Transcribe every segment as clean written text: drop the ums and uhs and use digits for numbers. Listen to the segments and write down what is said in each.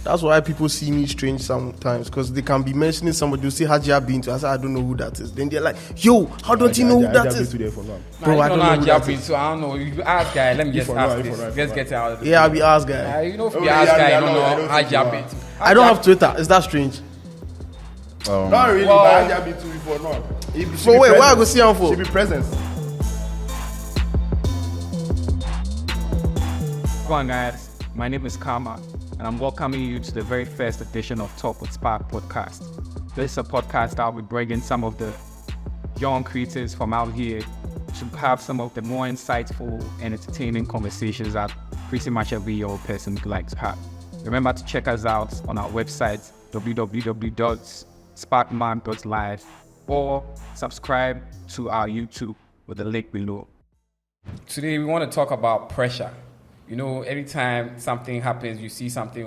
That's why people see me strange sometimes, because they can be mentioning somebody, you say Haji Abintu, I say I don't know who that is. Then they're like, yo, how don't you know who that is? Bro, I don't know who that is. I don't know. You ask guy, let me just ask this. Let's get it out of the Yeah, I'll be asked guy. You know, if you ask guy, you don't know Haji Abintu. I don't have Twitter. Is that strange? Not really, but Haji Abintu before not. So wait, where I go see him for? She be present. Come on, guys. My name is Karma, and I'm welcoming you to the very first edition of Talk with Spark podcast. This is a podcast I'll be bringing some of the young creators from out here to have some of the more insightful and entertaining conversations that pretty much every young person would like to have. Remember to check us out on our website, www.sparkman.live, or subscribe to our YouTube with the link below. Today we want to talk about pressure. You know, every time something happens, you see something,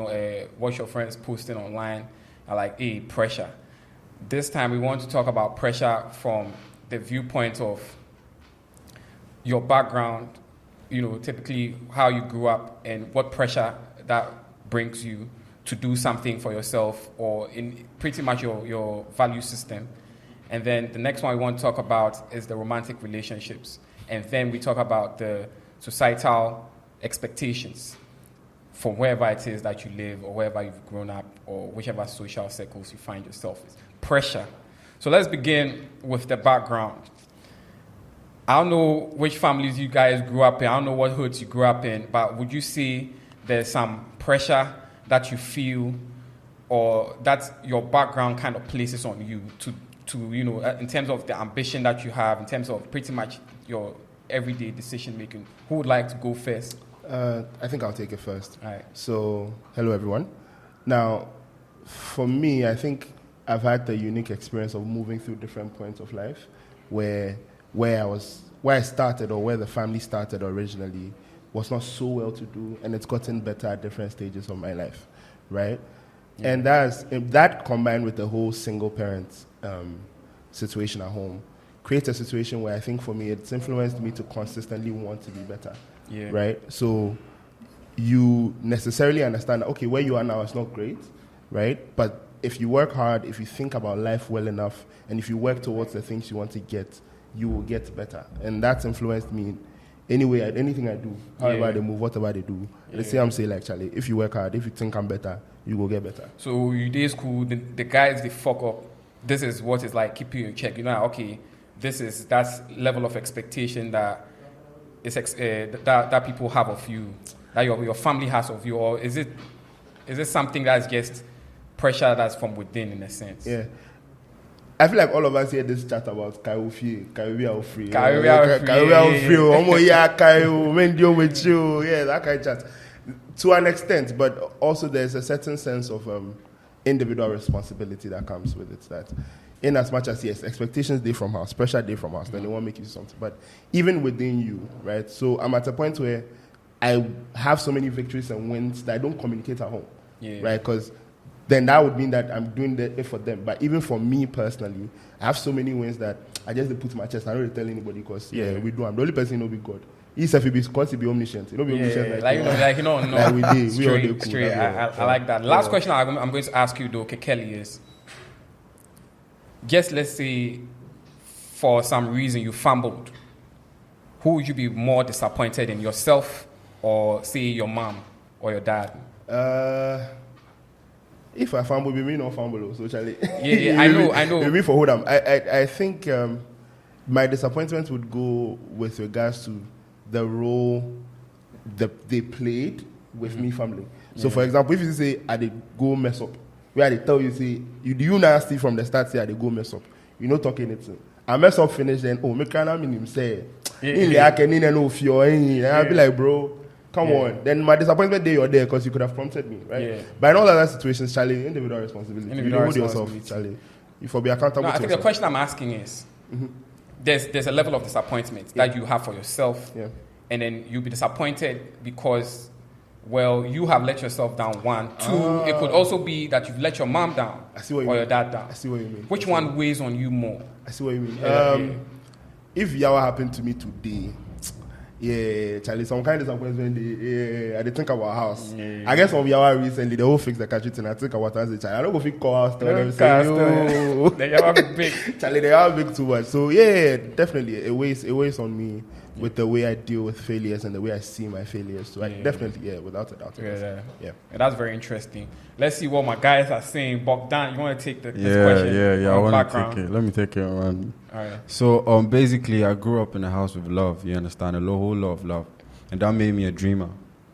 watch your friends posting online, are like, hey, pressure. This time we want to talk about pressure from the viewpoint of your background, you know, typically how you grew up and what pressure that brings you to do something for yourself or in pretty much your value system. And then the next one we want to talk about is the romantic relationships. And then we talk about the societal expectations from wherever it is that you live or wherever you've grown up or whichever social circles you find yourself in. Pressure. So let's begin with the background. I don't know which families you guys grew up in. I don't know what hoods you grew up in, but would you say there's some pressure that you feel or that your background kind of places on you to you know, in terms of the ambition that you have, in terms of pretty much your everyday decision making? Who would like to go first? I think I'll take it first. All right. So, hello everyone. Now, for me, I think I've had the unique experience of moving through different points of life where I started or where the family started originally was not so well to do, and it's gotten better at different stages of my life, right? Yeah. And that combined with the whole single parent situation at home creates a situation where I think for me it's influenced me to consistently want to be better. Yeah. Right? So you necessarily understand that, okay, where you are now is not great, right? But if you work hard, if you think about life well enough, and if you work towards the things you want to get, you will get better. And that's influenced me anyway, anything I do, however they move, whatever they do. The same I'm saying, like, Charlie, if you work hard, if you think I'm better, you will get better. So you day school, the guys, they fuck up. This is what is like keeping you in check. You know, okay, that's level of expectation that is that people have of you, that your family has of you, or is it something that's just pressure that's from within in a sense? Yeah, I feel like all of us hear this chat about Kaiwi free, that kind of chat to an extent, but also there's a certain sense of individual responsibility that comes with it. That in as much as, yes, expectations day from house, pressure day from house, then they won't make you do something. But even within you, right? So I'm at a point where I have so many victories and wins that I don't communicate at home, right? Because then that would mean that I'm doing it for them. But even for me personally, I have so many wins that I just put my chest. I don't really tell anybody because, we do. I'm the only person who knows God. He's if he be omniscient. You know, be omniscient. Like we did. Straight. I like that. Last question I'm going to ask you, though, Kelly, is, just let's say for some reason you fumbled. Who would you be more disappointed in, yourself or, say, your mom or your dad? If I fumble, be me no fumble. So, Charlie. Yeah, I know. Maybe for who I think my disappointment would go with regards to the role that they played with me fumbling. So, for example, if you say, I did go mess up, where they tell you, say, you nasty from the start, say, I did go mess up. You know, talking it. I mess up, finish, then, me can't him say, I can no fear. I'll be like, bro, come on. Then my disappointment day you're there because you could have prompted me, right? Yeah. But in all other situations, Charlie, individual responsibility. You hold yourself, Charlie. You for be accountable. No, I think the question I'm asking is, there's a level of disappointment that you have for yourself, and then you'll be disappointed because, well, you have let yourself down. 1, 2. It could also be that you've let your mom down or your dad down. I see what you mean. Which one weighs on you more? I see what you mean. If Yawa happened to me today, Yeah, Charlie, some kind of disappointment when they think about house. Yeah. I guess on VR recently, they all fix the country and I think about as a child. I don't go fit call house tell them say, yo, they have big. Charlie, they are big too much. So yeah, definitely, it weighs on me with the way I deal with failures and the way I see my failures. So definitely, without a doubt. Yeah, that's very interesting. Let's see what my guys are saying. Bogdan, you want to take this question? Yeah. I want to take it. Let me take it around. All right. So basically, I grew up in a house with love. You understand? Whole lot of love, and that made me a dreamer.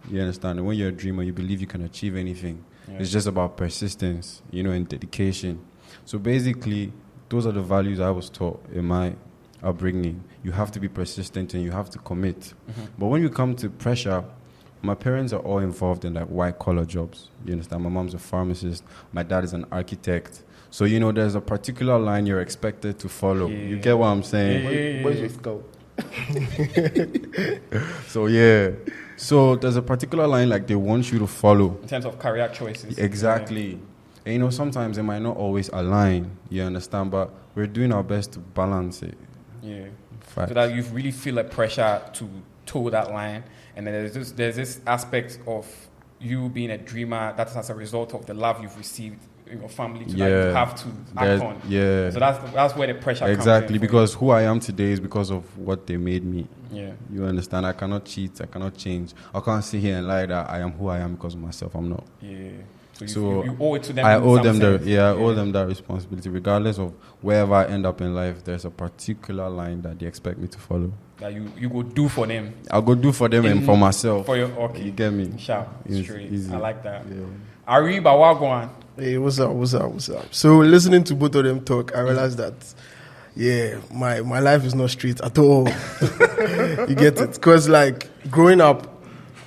You understand? And when you're a dreamer, you believe you can achieve anything. Yeah. It's just about persistence, and dedication. So basically, those are the values I was taught in my upbringing. You have to be persistent and you have to commit. Mm-hmm. But when you come to pressure, my parents are all involved in like white collar jobs. You understand? My mom's a pharmacist. My dad is an architect. So, there's a particular line you're expected to follow. Yeah. You get what I'm saying? Where's your scope? So there's a particular line like they want you to follow. In terms of career choices. Exactly. Yeah. And sometimes it might not always align. You understand? But we're doing our best to balance it. Yeah. Fact. So that you really feel a pressure to toe that line. And then there's this aspect of you being a dreamer that's as a result of the love you've received in your family that you have to act on. Yeah. So that's where the pressure comes in. Exactly, because who I am today is because of what they made me. Yeah. You understand? I cannot cheat. I cannot change. I can't sit here and lie that I am who I am because of myself. I'm not. Yeah. So you owe it to them. I owe them I owe them that responsibility. Regardless of wherever I end up in life, there's a particular line that they expect me to follow. That you go do for them. I'll go do for them and for myself. Okay. You get me? Sharp, straight. Easy. I like that. Yeah. Ariba, Wagwan. Hey, what's up? So listening to both of them talk, I realized that, my life is not straight at all. You get it? Because like growing up,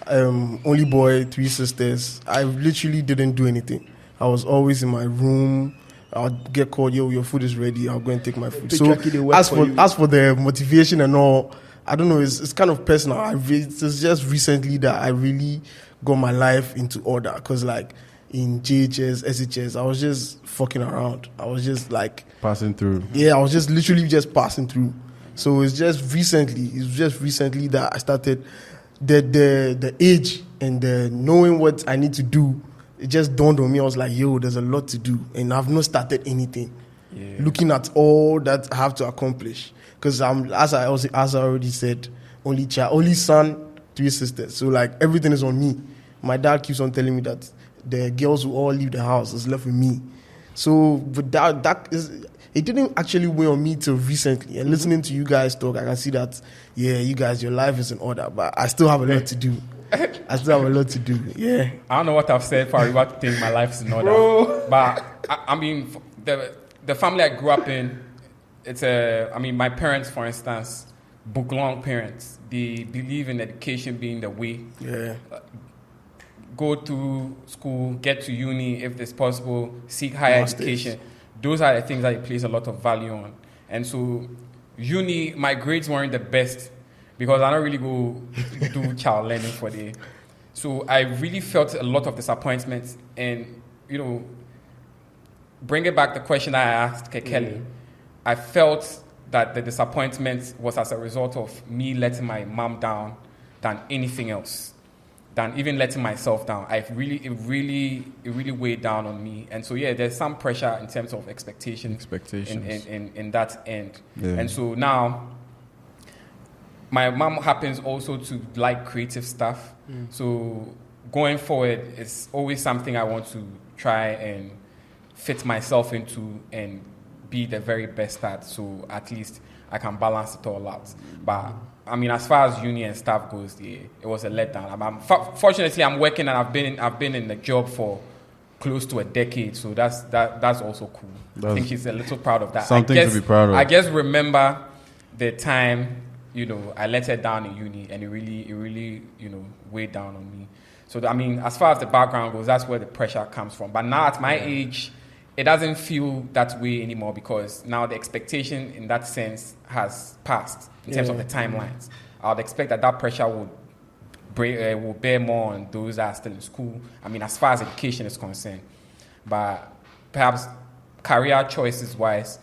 only boy, 3 sisters, I literally didn't do anything. I was always in my room. I'll get called, yo, your food is ready. I'll go and take my food. So as for the motivation and all, I don't know, it's kind of personal. It's just recently that I really got my life into order. Because like in JHS, SHS, I was just fucking around. I was just like... passing through. Yeah, I was just literally just passing through. So it's just recently that I started... The age and the knowing what I need to do, it just dawned on me. I was like, yo, there's a lot to do. And I've not started anything. Yeah. Looking at all that I have to accomplish. Because as I already said, only son, 3 sisters. So like everything is on me. My dad keeps on telling me that the girls will all leave the house. It's left with me. So but that is... It didn't actually weigh on me till recently. And listening to you guys talk, I can see that, you guys, your life is in order. But I still have a lot to do. Yeah. I don't know what I've said for Ariba to think my life is in order. Bro. But, I mean, the family I grew up in, my parents, for instance, book-long parents, they believe in education being the way. Yeah. Go to school, get to uni if it's possible, seek higher education. Those are the things that they place a lot of value on. And so, uni, my grades weren't the best because I don't really go do child learning for the. So, I really felt a lot of disappointment. And, bringing back the question that I asked Kelly, I felt that the disappointment was as a result of me letting my mom down than anything else. Than even letting myself down. It really weighed down on me. And so, there's some pressure in terms of expectations. In that end. Yeah. And so now, my mom happens also to like creative stuff. So going forward, it's always something I want to try and fit myself into and be the very best at. So at least I can balance it all out. But I mean, as far as uni and stuff goes, it was a letdown. Fortunately, I'm working and I've been in the job for close to a decade, so that's also cool. I think she's a little proud of that. Something to be proud of. I guess remember the time, I let her down in uni, and it really weighed down on me. So I mean, as far as the background goes, that's where the pressure comes from. But now at my age, it doesn't feel that way anymore because now the expectation in that sense has passed in terms of the timelines. I would expect that pressure will bear more on those that are still in school. I mean, as far as education is concerned. But perhaps career choices wise,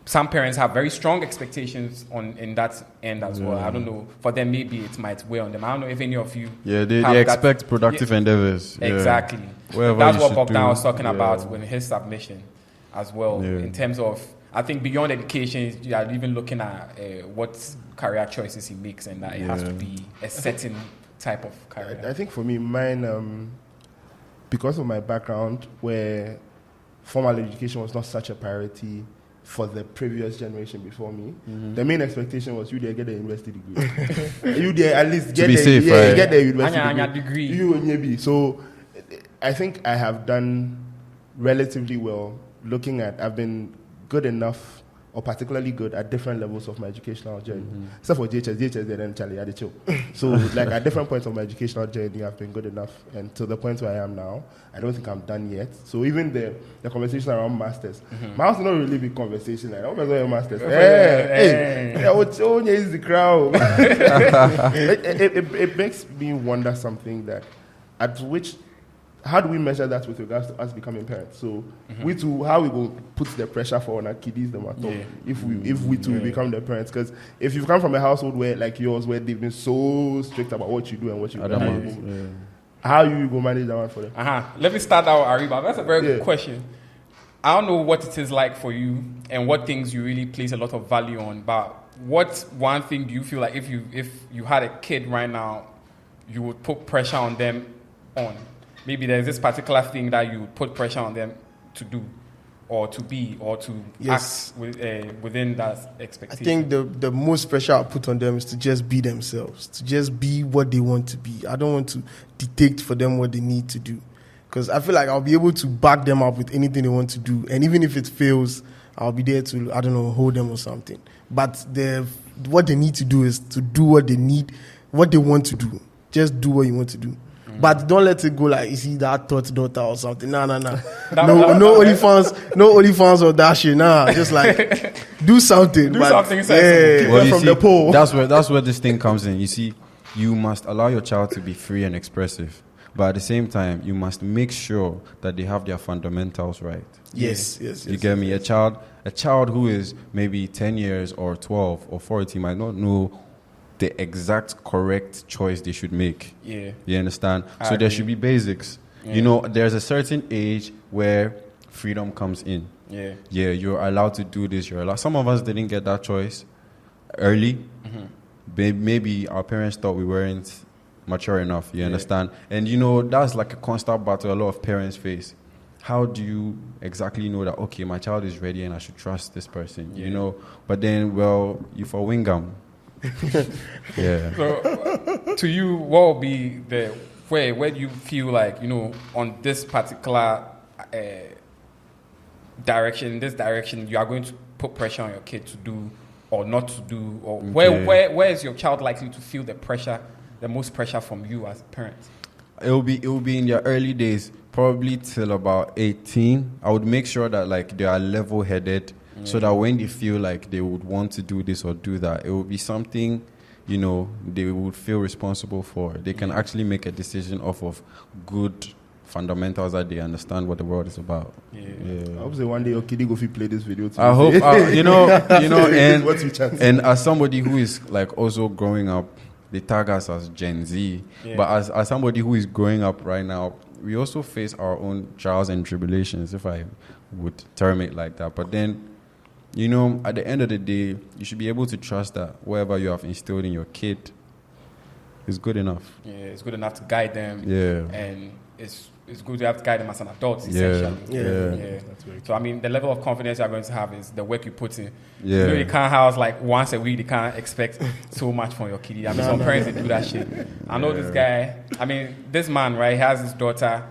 some parents have very strong expectations in that end as well. I don't know. For them, maybe it might weigh on them. I don't know if any of you. Yeah, they expect productive endeavors. Yeah. Exactly. That's what Boako was talking about with his submission as well. Yeah. In terms of, I think beyond education, you are even looking at what career choices he makes, and that it has to be a certain type of career. I think for me, mine, because of my background, where formal education was not such a priority for the previous generation before me, the main expectation was you there get a university degree. You there at least get get a university degree. You and so I think I have done relatively well looking at, I've been good enough or particularly good at different levels of my educational journey. Except for JHS then Charlie had chill. So like at different points of my educational journey, I've been good enough, and to the point where I am now, I don't think I'm done yet. So even the conversation around masters, my house is not really big conversation. Like, oh my God, your masters. Hey, is the crowd. It makes me wonder something that how do we measure that with regards to us becoming parents? So we too, how we go put the pressure for on our kiddies them at all if we too become the parents? Because if you've come from a household where like yours, where they've been so strict about what you do and what you do, how you go manage that one for them? Let me start out, Ariba. That's a very good question. I don't know what it is like for you and what things you really place a lot of value on, but what one thing do you feel like if you had a kid right now, you would put pressure on them on? Maybe there's this particular thing that you put pressure on them to do or to be or to act within that expectation. I think the most pressure I put on them is to just be themselves, to just be what they want to be. I don't want to dictate for them what they need to do, because I feel like I'll be able to back them up with anything they want to do. And even if it fails, I'll be there to, I don't know, hold them or something. But what they need to do is to do what they want to do. Just do what you want to do. But don't let it go like, you see, that thought daughter or something. No OnlyFans or that shit. Nah, just like do something. Do something sensible. Well, from the pole. That's where this thing comes in. You see, you must allow your child to be free and expressive, but at the same time, you must make sure that they have their fundamentals right. Yes. You get me? A child who is maybe 10 years or 12 or 14 might not know the exact correct choice they should make. Yeah. You understand? So there should be basics. Yeah. You know, there's a certain age where freedom comes in. Yeah. Yeah, you're allowed to do this. Some of us didn't get that choice early. Maybe our parents thought we weren't mature enough. You understand? And you know, that's like a constant battle a lot of parents face. How do you exactly know that, okay, my child is ready and I should trust this person? You know? But then, well, you for Wingham. Yeah. So, to you, what would be where do you feel like, you know, on this particular direction, you are going to put pressure on your kid to do or not to do, or where is your child likely to feel the most pressure from you as a parent? It will be in their early days, probably till about 18. I would make sure that like they are level-headed. So that when they feel like they would want to do this or do that, it will be something, you know, they would feel responsible for. They can actually make a decision off of good fundamentals that they understand what the world is about. I hope that one day your kid go play this video too. I hope, and as somebody who is like also growing up, they tag us as Gen Z, but as somebody who is growing up right now, we also face our own trials and tribulations, if I would term it like that. But then, you know, at the end of the day, you should be able to trust that whatever you have instilled in your kid is good enough. Yeah, it's good enough to guide them. Yeah. And it's good to have to guide them as an adult, essentially. Yeah. So, I mean, the level of confidence you're going to have is the work you put in. Yeah. You know, you can't house like once a week, you can't expect so much from your kid. I mean, some parents, they do that shit. I know this guy, I mean, this man, right, he has his daughter.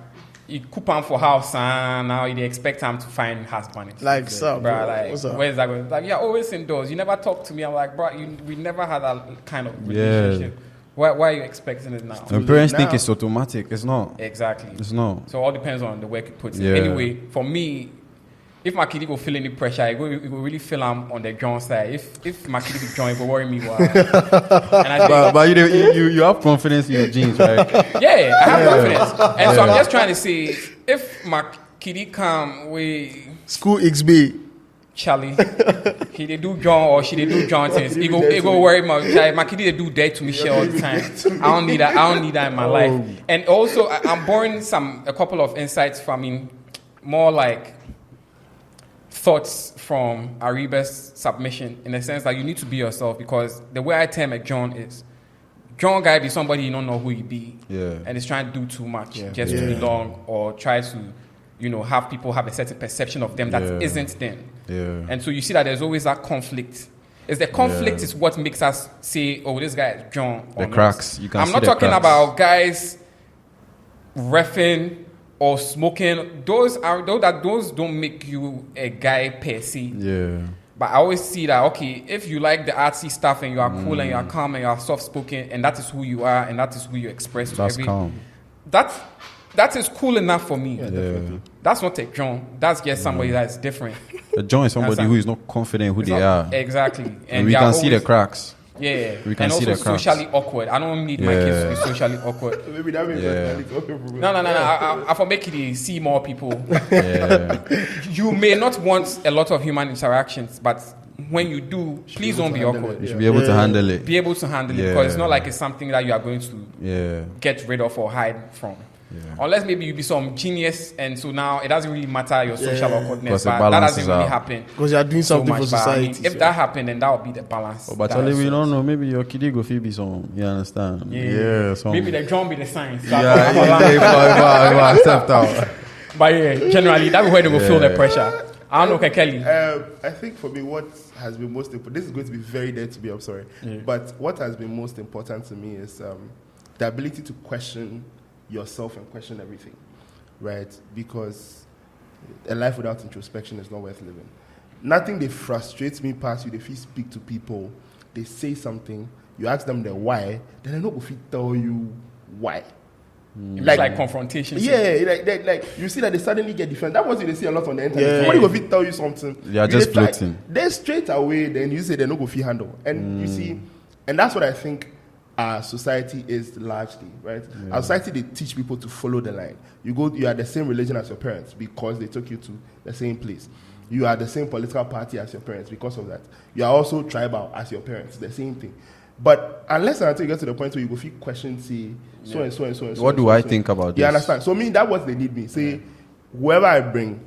He coupon for house and now they expect him to find husband. Like, so, bro, like, what's up? Where's that going? Like, you're always indoors. You never talk to me. I'm like, bro, we never had that kind of relationship. Why are you expecting it now? When parents think it's automatic, it's not. Exactly. It's not. So it all depends on the work you put in. Anyway, for me, if my kid go feel any pressure, it will really feel on the John side. If my kid go join, it will worry me. But you have confidence in your genes, right? Yeah, I have confidence. And so I'm just trying to say, if my kid come, we... School XB. Charlie, he they do John or she they do John things. He go worry my kid they do that to me share all the time. I don't need that in my life. And also I'm borrowing a couple of insights from more like thoughts from Ariba's submission in the sense that you need to be yourself, because the way I term it John is John guy be somebody you don't know who he be, and is trying to do too much just to belong, or try to have people have a certain perception of them that isn't them. Yeah. And so you see that there's always that conflict. Is the conflict is what makes us say, oh, this guy is John. The cracks. You can I'm see not the talking cracks. about guys reffing or smoking. Those don't make you a guy per se. Yeah. But I always see that, okay, if you like the artsy stuff and you are cool and you are calm and you are soft spoken and that is who you are and that is who you express to That's every calm. That is cool enough for me. Yeah. That's not a John. That's just somebody that's different. A John is somebody who is not confident in who they are. Exactly. And we can see the cracks. Yeah. We can and see also the cracks. socially awkward. I don't need my kids to be socially awkward. Maybe that means No. I for make it see more people. Yeah. You may not want a lot of human interactions, but when you do, please don't be awkward. You should be able to handle it. Be able to handle it, because it's not like it's something that you are going to get rid of or hide from. Yeah. Unless maybe you be some genius, and so now it doesn't really matter your social awkwardness, but that doesn't really happen. Because you are doing something for society. If that happened, then that would be the balance. But Charlie, we don't know. Maybe your kid go be some. You understand? Yeah. Maybe the drum be the science. Yeah. Stepped out. But generally, that's where they will feel the pressure. I don't know, Kelly. I think for me, what has been most important, this is going to be very dead to be, I'm sorry, but what has been most important to me is the ability to question yourself and question everything, right? Because a life without introspection is not worth living. Nothing that frustrates me past you. If you speak to people, they say something, you ask them the why, then they don't go fit tell you why. Like confrontation. Yeah, like you see that they suddenly get defensive. That was what they see a lot on the internet. Somebody go fit tell you something. They are just floating. Then straight away, then you say they no go fit handle. And you see, and that's what I think our society is largely, right? Our society, they teach people to follow the line. You are the same religion as your parents because they took you to the same place. You are the same political party as your parents because of that. You are also tribal as your parents, the same thing. But unless and until you get to the point where you go feel questions, say so and so and so and so. What do I think about this? You understand? So me, that what they need me. Say, whoever I bring,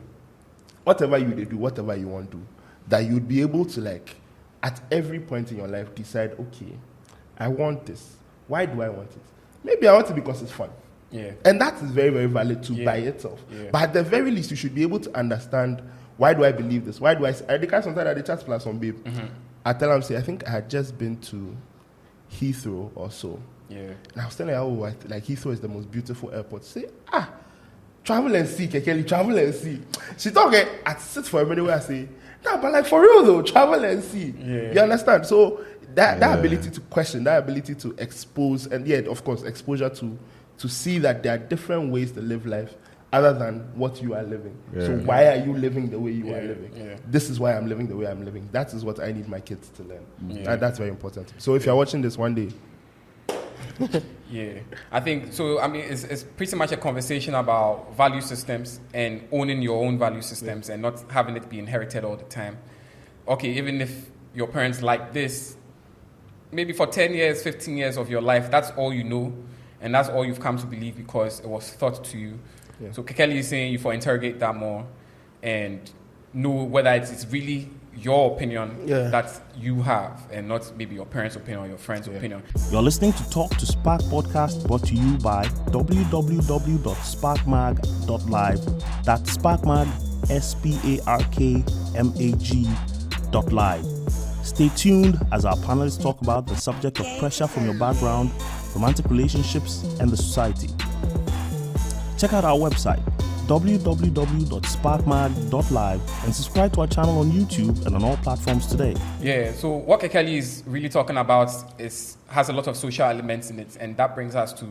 whatever you do, whatever you want to do, that you'd be able to, like, at every point in your life, decide, okay, I want this. Why do I want it? Maybe I want it because it's fun. Yeah. And that is very, very valid too by itself. Yeah. But at the very least, you should be able to understand, why do I believe this? Why do I the guy sometimes at the chat plus on babe. I tell him, say, I think I had just been to Heathrow or so. Yeah. And I was telling her, like Heathrow is the most beautiful airport. Say, travel and see, Kekeli, travel and see. She thought, okay, I sit for a minute where I say, no, but like for real though, travel and see. Yeah. You understand? So that ability to question, that ability to expose, and of course, exposure to see that there are different ways to live life other than what you are living. Yeah. So why are you living the way you are living? Yeah. This is why I'm living the way I'm living. That is what I need my kids to learn. Yeah. That's very important. So if you're watching this one day. I think so. I mean, it's pretty much a conversation about value systems and owning your own value systems and not having it be inherited all the time. Okay, even if your parents like this, maybe for 10 years, 15 years of your life, that's all you know, and that's all you've come to believe because it was taught to you. Yeah. So Kekeli is saying you for interrogate that more and know whether it's really your opinion that you have and not maybe your parents' opinion or your friends' opinion. You're listening to Talk to Spark podcast brought to you by www.sparkmag.live. That's SparkMag, SPARKMAG.live. Stay tuned as our panelists talk about the subject of pressure from your background, romantic relationships, and the society. Check out our website, www.sparkmag.live, and subscribe to our channel on YouTube and on all platforms today. Yeah, so what Kekeli is really talking about has a lot of social elements in it, and that brings us to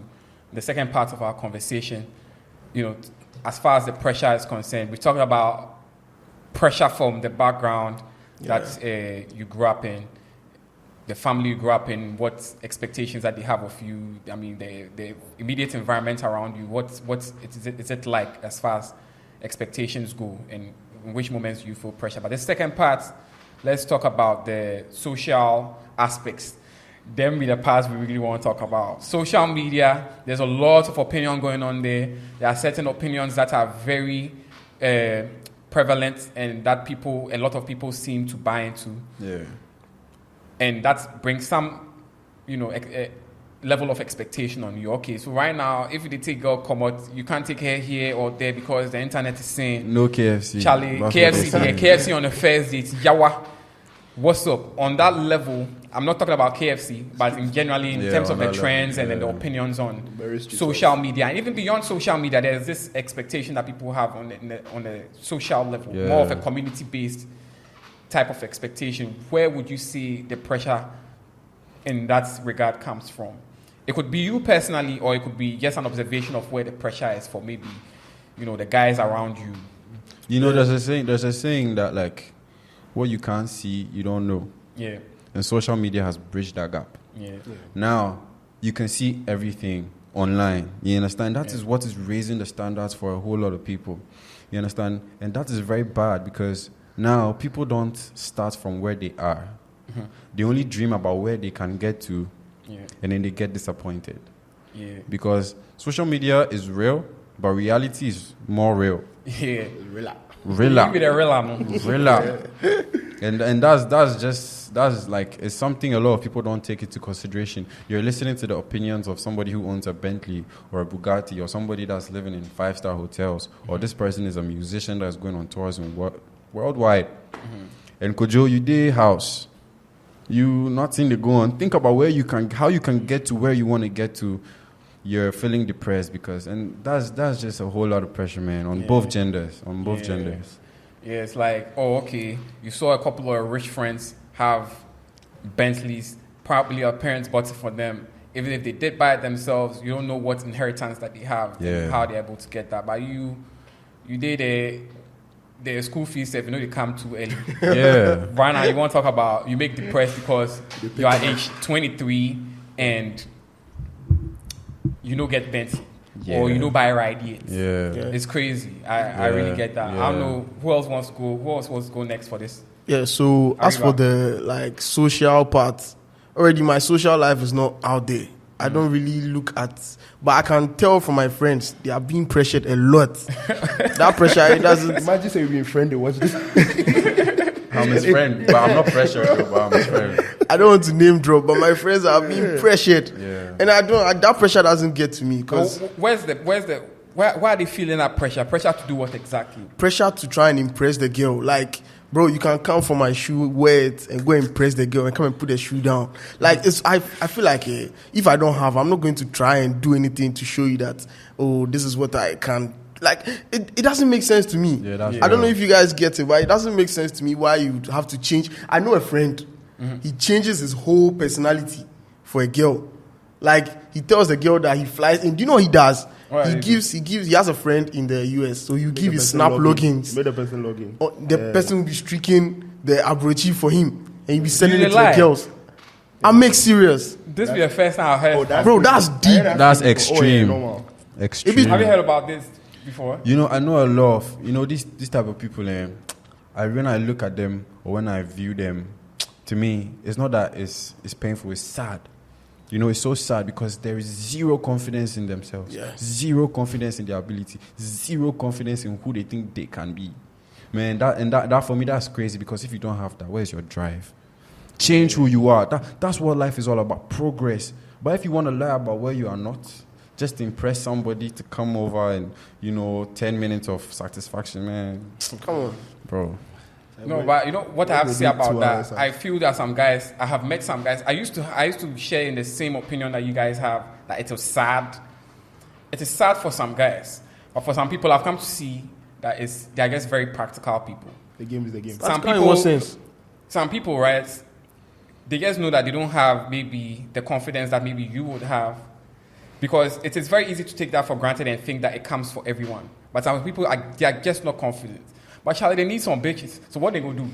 the second part of our conversation. You know, as far as the pressure is concerned, we're talking about pressure from the background that you grew up in, the family you grew up in, what expectations that they have of you. I mean, the immediate environment around you. What is it like as far as expectations go, and in which moments you feel pressure. But the second part, let's talk about the social aspects. Them be the parts we really want to talk about. Social media, there's a lot of opinion going on there. There are certain opinions that are very prevalent and that a lot of people seem to buy into. Yeah. And that brings some, level of expectation on you. Okay, so right now, if you take girl come out, you can't take her here or there because the internet is saying No KFC. Charlie, KFC there, KFC on the first date, yawa. What's up? On that level, I'm not talking about KFC, but in generally in terms of the trends and then the opinions on social media. And even beyond social media, there's this expectation that people have on the social level, more of a community-based type of expectation. Where would you see the pressure in that regard comes from? It could be you personally, or it could be just an observation of where the pressure is for maybe, the guys around you. There's a saying that like, what you can't see, you don't know. Yeah. And social media has bridged that gap. Yeah. Now, you can see everything online. You understand? That is what is raising the standards for a whole lot of people. You understand? And that is very bad because now people don't start from where they are. Mm-hmm. They only dream about where they can get to, and then they get disappointed. Yeah. Because social media is real, but reality is more real. Yeah. Rilla. Rilla. And that's like, it's something a lot of people don't take into consideration. You're listening to the opinions of somebody who owns a Bentley or a Bugatti or somebody that's living in 5-star hotels, or this person is a musician that's going on tours worldwide. Mm-hmm. And Kojo, you day house. You not seeing the go on. Think about how you can get to where you want to get to. You're feeling depressed and that's just a whole lot of pressure, man, on both genders. Yeah, it's like, okay, you saw a couple of rich friends have Bentleys, probably our parents bought it for them. Even if they did buy it themselves, you don't know what inheritance that they have and how they're able to get that. But you did the school fees, if they come too early. Yeah. Right now, you want to talk about, you make depressed because you are age 23 and you don't get Bentley or you don't buy a ride yet. Yeah. It's crazy. I really get that. I don't know who else wants to go next for this. Yeah, so as for the social part, already my social life is not out there. I don't really look at, but I can tell from my friends they are being pressured a lot. That pressure, it doesn't. Imagine saying you're being friendly. Watch this. I'm his friend, but I'm not pressured. But I'm his friend. I don't want to name drop, but my friends are being pressured, and that pressure doesn't get to me because why are they feeling that pressure? Pressure to do what exactly? Pressure to try and impress the girl. Like, bro, you can come for my shoe, wear it, and go and impress the girl and come and put the shoe down. Like, I feel like if I don't have, I'm not going to try and do anything to show you that, this is what I can. Like, it doesn't make sense to me. I don't know if you guys get it, but it doesn't make sense to me why you have to change. I know a friend, he changes his whole personality for a girl. Like, he tells the girl that he flies in. Do you know what he does? He has a friend in the US, so you give his snap logins. Made the person login. The person will be streaking the abrochi for him, and he'll be sending it to the girls. I'm serious. This be the first time I heard. Bro, that's deep. That's extreme. Extreme. Have you heard about this before? I know a lot of this type of people. When I look at them or when I view them, to me, it's not that it's painful. It's sad. It's so sad because there is zero confidence in themselves, zero confidence in their ability, zero confidence in who they think they can be. Man, that for me, that's crazy because if you don't have that, where's your drive? Change who you are. That's what life is all about, progress. But if you want to lie about where you are not, just to impress somebody to come over and, 10 minutes of satisfaction, man. Come on. Bro. No, but what I have to say about that, I feel that some guys, I have met some guys, I used to share in the same opinion that you guys have, that it is sad. It is sad for some guys, but for some people, I've come to see that they're just very practical people. The game is the game. Some people, in what sense? Some people, right, they just know that they don't have maybe the confidence that maybe you would have, because it is very easy to take that for granted and think that it comes for everyone. But some people, they are just not confident. But Charlie, they need some bitches. So what they gonna do?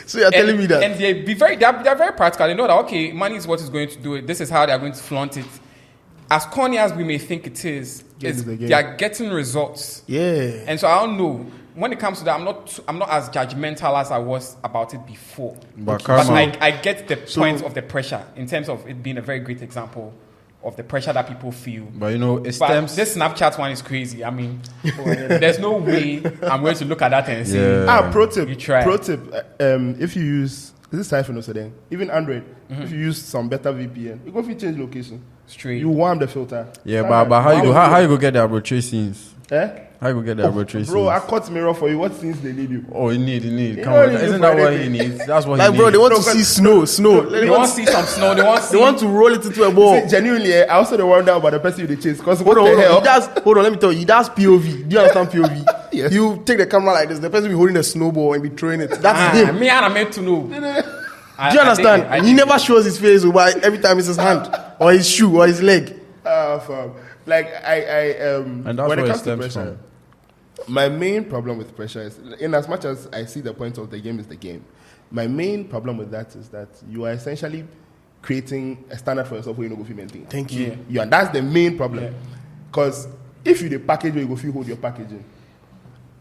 So you're telling me that? And they're very practical. They know that, okay, money is what is going to do it. This is how they're going to flaunt it. As corny as we may think it is, they are getting results. Yeah. And so I don't know. when it comes to that, I'm not as judgmental as I was about it before. But I get the point of the pressure in terms of it being a very great example of the pressure that people feel. But it stems. This Snapchat one is crazy. I mean, there's no way I'm going to look at that and say, pro tip. You try. Pro tip. If you use this is iPhone also then, even Android, if you use some better VPN, you go change location. Straight. You warm the filter. Yeah, but how you go get the arbitrary scenes? How you go get the arbitrary scenes? Bro, I cut mirror for you. What scenes they need you? Oh, you need. Come on, isn't that what he needs? That's what he needs. Bro, they want to see snow. They want to see some snow. They want to roll it into a ball. See, genuinely, I also don't wonder about the person you chase. Because hold on, let me tell you. That's POV. Do you understand POV? Yes. You take the camera like this. The person be holding a snowball and be throwing it. That's him. Me and I meant to know. Do you understand? He never shows his face, but every time it's his hand or his shoe or his leg. Fam. Like and that's when it where comes it to stems pressure, from. my main problem with pressure is, in as much as I see the point of the game is the game, my main problem with that is that you are essentially creating a standard for yourself where you don't go feel maintain. Thank you. Yeah, and that's the main problem. Because if you the package where you go feel hold your packaging,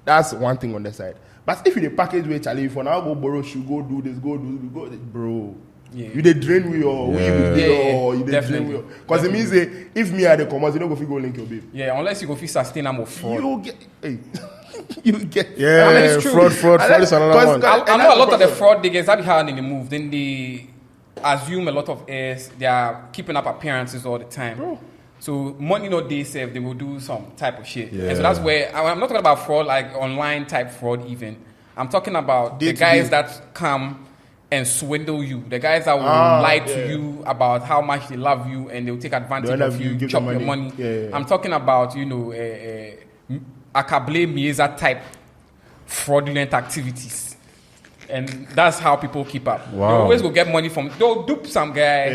that's one thing on the side. But if you the package where Charlie, for now go borrow shoe, go do this, go bro. Yeah. You dey drain with your you dey drain with your, because it means if me are the commas, you don't go feel go link your babe. Yeah, unless you go feel sustainable fraud. You get I mean, it's true. Fraud is another one. I know a lot of the fraud diggers that be hard in the move. Then they assume a lot of airs. They are keeping up appearances all the time. Bro. So money not they save, they will do some type of shit. Yeah. And so that's where I'm not talking about fraud like online type fraud even. I'm talking about the guys that come and swindle you. The guys that will lie to you about how much they love you and they'll take advantage of you, chop your money. Yeah. I'm talking about, Akable Mieza type fraudulent activities. And that's how people keep up. Wow. They always will get money from, they'll dupe some guy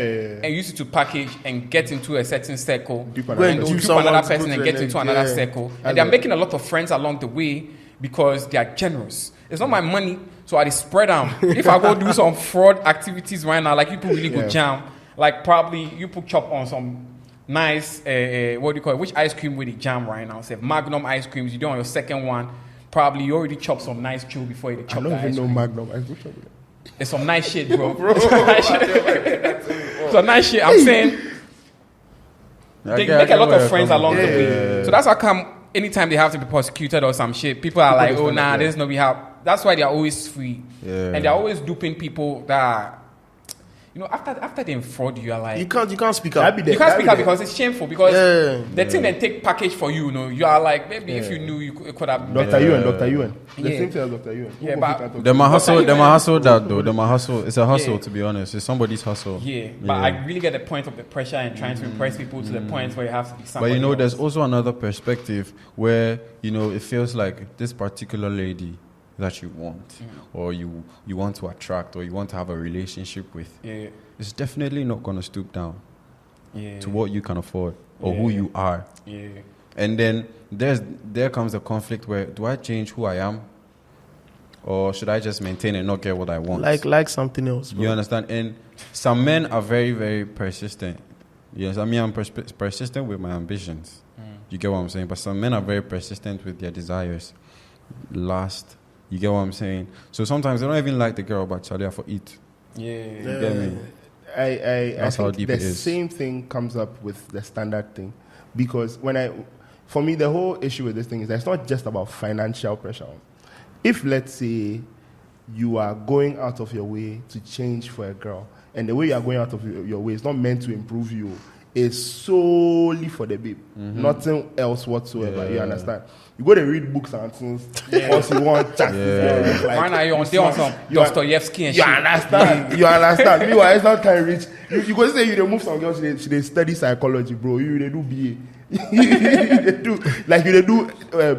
and use it to package and get into a certain circle. And they'll dupe another person and get into another circle. And they're making a lot of friends along the way because they are generous. It's not my money, so I spread them. If I go do some fraud activities right now, like people really go jam, like probably you put chop on some nice, what do you call it? Which ice cream will they jam right now? Say Magnum ice creams. You do on your second one. Probably you already chop some nice chew before you chop the ice cream. I don't even know Magnum ice cream. It's some nice shit, bro. So nice shit. I'm saying they make a lot of friends along the way. So that's how come anytime they have to be prosecuted or some shit, people are like, oh nah, there's no we have. That's why they're always free. Yeah. And they're always duping people that are, after they fraud you are like, you can't speak up. You can't speak up because it's shameful. Because the thing they take package for you, you are like, maybe if you knew, you could have. Dr. Ewan. The same thing as Dr. Ewan. Yeah, but them hustle that though. Them hustle. It's a hustle to be honest. It's somebody's hustle. Yeah, but I really get the point of the pressure and trying to impress people to the point where you have to be somebody. But there's also another perspective where it feels like this particular lady that you want or you want to attract or you want to have a relationship with, it's definitely not going to stoop down to what you can afford or who you are. Yeah. And then there comes a conflict where, do I change who I am or should I just maintain and not get what I want? Like something else, bro. You understand? And some men are very, very persistent. Yes, I mean, I'm persistent with my ambitions. You get what I'm saying? But some men are very persistent with their desires. You get what I'm saying? So sometimes they don't even like the girl, but Charlie for it. Yeah. You get me? I think the same thing comes up with the standard thing. Because for me, the whole issue with this thing is that it's not just about financial pressure. If, let's say, you are going out of your way to change for a girl, and the way you are going out of your way is not meant to improve you, it's solely for the babe. Nothing else whatsoever. Yeah. You understand? You go to read books and things because you want chat. Why not you on some Dostoevsky and shit? You understand? You understand? Meanwhile, it's not time reach. You go say you remove some girls, they study psychology, bro. They do BA. they do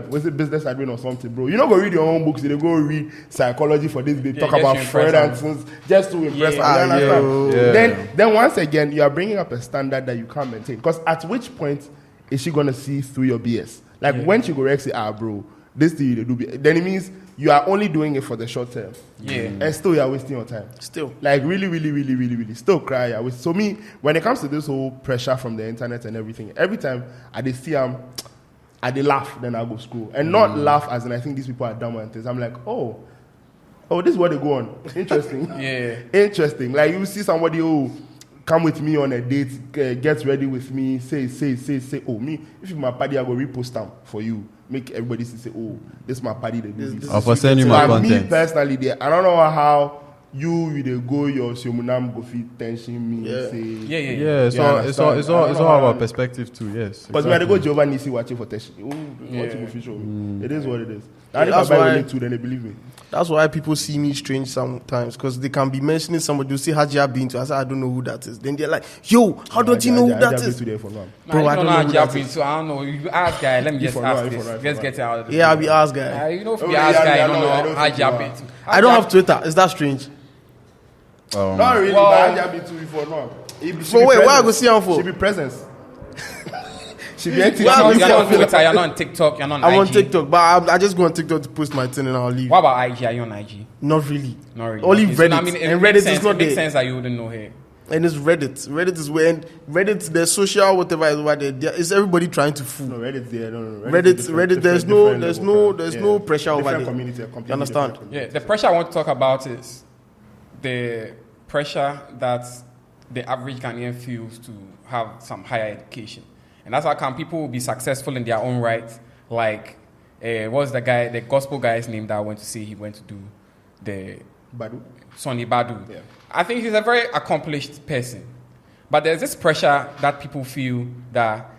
was it business admin or something, bro? You not go read your own books, they go read psychology for this. They talk about Freud and things just to impress them. You understand? Then once again, you are bringing up a standard that you can't maintain. Because at which point is she gonna see through your BS? Like when she go say, bro, this thing they do, then it means you are only doing it for the short term. Yeah. And still you are wasting your time. Still. Like really, really, really, really, really. Still cry. So me, when it comes to this whole pressure from the internet and everything, every time I see I did laugh, then I go school. And not laugh as in I think these people are dumb and things. I'm like, oh, this is what they go on. Interesting. Interesting. Like you see somebody who come with me on a date, get ready with me, say, oh, me, if you're my party, I will repost them for you. Make everybody say, oh, this is my party. I'll for send you my content. Me personally, I don't know how you they go your Siomunam go fit tension me. Yeah. So it's all about perspective too. Yes. Because when I go Jehovah Nisi watching for tension, what you go fit show me. It is what it is. And if I buy it too, then they believe me. That's why people see me strange sometimes, because they can be mentioning somebody, you see Haji Abbiw, I say, I don't know who that is. Then they're like, yo, how don't you know who that is? Bro, I don't know who that is. So I don't know. You ask guy, let me just ask this. Let's get it out of the I'll be asked guy. You know, if you ask guy, you don't know Haji Abbiw. I don't have Twitter. Is that strange? Not really, but Haji Abbiw too before now. So wait, where I go see him for? She be presence. She be active. You're not on Twitter, you're not on TikTok, you're not on IG. I'm on TikTok, but I just go on TikTok to post my thing and I'll leave. What about IG? Are you on IG? Not really. Okay. Only Reddit. So, I mean, and Reddit is not there. It makes sense that you wouldn't know here. And it's Reddit. Reddit is where, and Reddit, the social whatever is what there. Is everybody trying to fool? No, Reddit's there. No. Reddit. There's no pressure over there. Community, you understand? Yeah. The pressure I want to talk about is the pressure that the average Ghanaian feels to have some higher education. And that's how come people will be successful in their own right. Like, what's the gospel guy's name that I went to see? He went to do the Badu. Sonny Badu. Yeah. I think he's a very accomplished person. But there's this pressure that people feel that,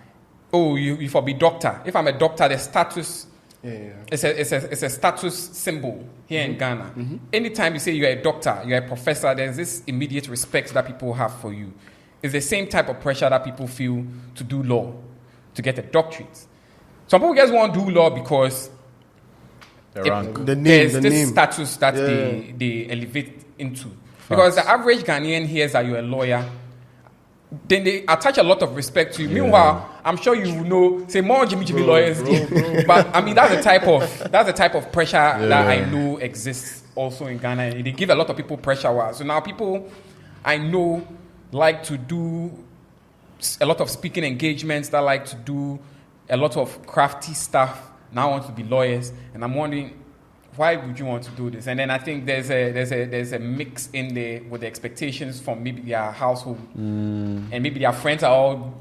oh, you for be doctor. If I'm a doctor, the status, it's a status symbol here in Ghana. Mm-hmm. Anytime you say you're a doctor, you're a professor, there's this immediate respect that people have for you. It's the same type of pressure that people feel to do law, to get a doctorate. Some people just want to do law because there's this status that they elevate into. Because the average Ghanaian hears that you're a lawyer, then they attach a lot of respect to you. Yeah. Meanwhile, I'm sure you know, say more Jimmy lawyers. But I mean, that's the type of pressure that I know exists also in Ghana. They give a lot of people pressure. So now people I know like to do a lot of speaking engagements, that like to do a lot of crafty stuff, now want to be lawyers, and I'm wondering, why would you want to do this? And then I think there's a mix in there with the expectations from maybe their household, and maybe their friends are all,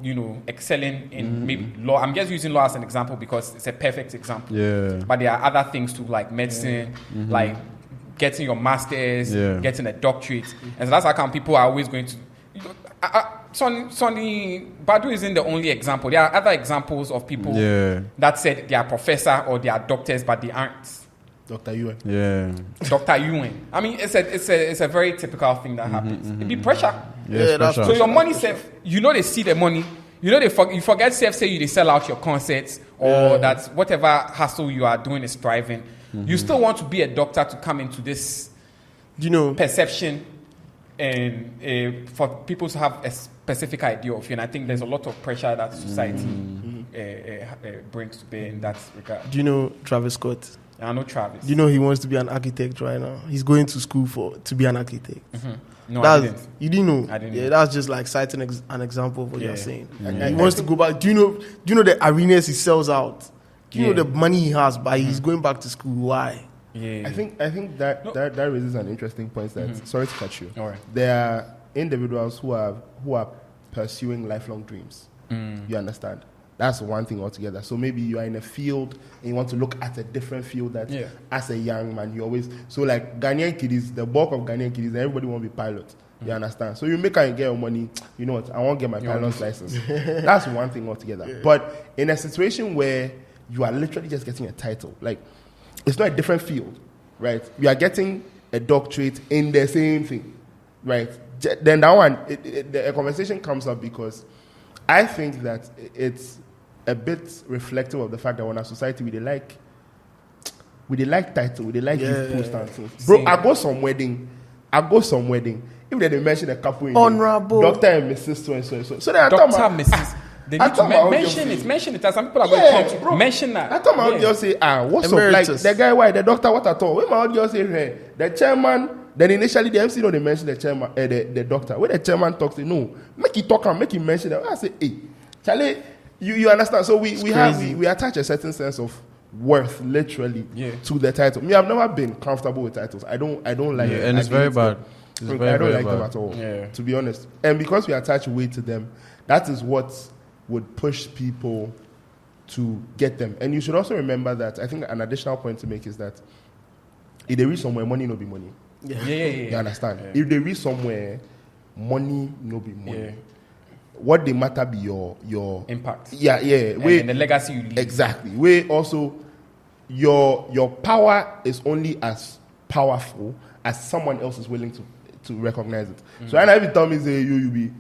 excelling in maybe law. I'm just using law as an example because it's a perfect example. Yeah. But there are other things too, like medicine, like getting your master's, getting a doctorate. And so that's how come people are always going to... Sonny Badu isn't the only example. There are other examples of people that said they are professor or they are doctors, but they aren't. Dr. Ewan. Yeah. Dr. Ewan. I mean, it's a very typical thing that happens. It be pressure. That's so your money self, they see the money. You forget say they sell out your concerts or that whatever hustle you are doing is thriving. You still want to be a doctor to come into this, perception. And for people to have a specific idea of you, and I think there's a lot of pressure that society brings to bear in that regard. Do you know Travis Scott? I know Travis. Do you know he wants to be an architect right now? He's going to school to be an architect. No, I didn't. You didn't know? I didn't know. Yeah, that's just like citing an example of what you're saying. He wants to go back. Do you know the arenas he sells out? Do you know the money he has, but he's going back to school? Why? Yeah. I think that raises an interesting point. That sorry to cut you. All right. There are individuals who are pursuing lifelong dreams. You understand? That's one thing altogether. So maybe you are in a field and you want to look at a different field that as a young man you always like Ghanaian kiddies, the bulk of Ghanaian kiddies, everybody want to be pilot. You understand? So you make and get your money, you know what, I want to get my pilot's license. That's one thing altogether. But in a situation where you are literally just getting a title, like it's not a different field, right? You are getting a doctorate in the same thing, right? Then that one, the conversation comes up because I think that it's a bit reflective of the fact that when our society, we like title, we like these posts and things. Bro, I go some wedding. If they mention a couple in honorable Dr. and Mrs. So and so. So then I Dr. Mrs. They need to mention it. As some people are going to come to mention that. I thought my audience say, what's Emeritus. Up? Like the guy, why the doctor, what at all? When my audience say, hey, the chairman, then initially the MC they mention the chairman, the doctor. When the chairman talks, no, make it talk and make him mention that. I say, hey, Charlie, You understand? So we attach a certain sense of worth literally to the title. Me, I've never been comfortable with titles. I don't like it. And it's very bad. I don't like them at all, to be honest. And because we attach weight to them, that is what would push people to get them. And you should also remember that, I think an additional point to make is that if they reach somewhere, money no be money. You understand? Yeah. If they reach somewhere, money no be money. Yeah. What they matter be your impact. And the legacy you leave. Exactly. Where also your power is only as powerful as someone else is willing to recognize it. So I never tell me say you be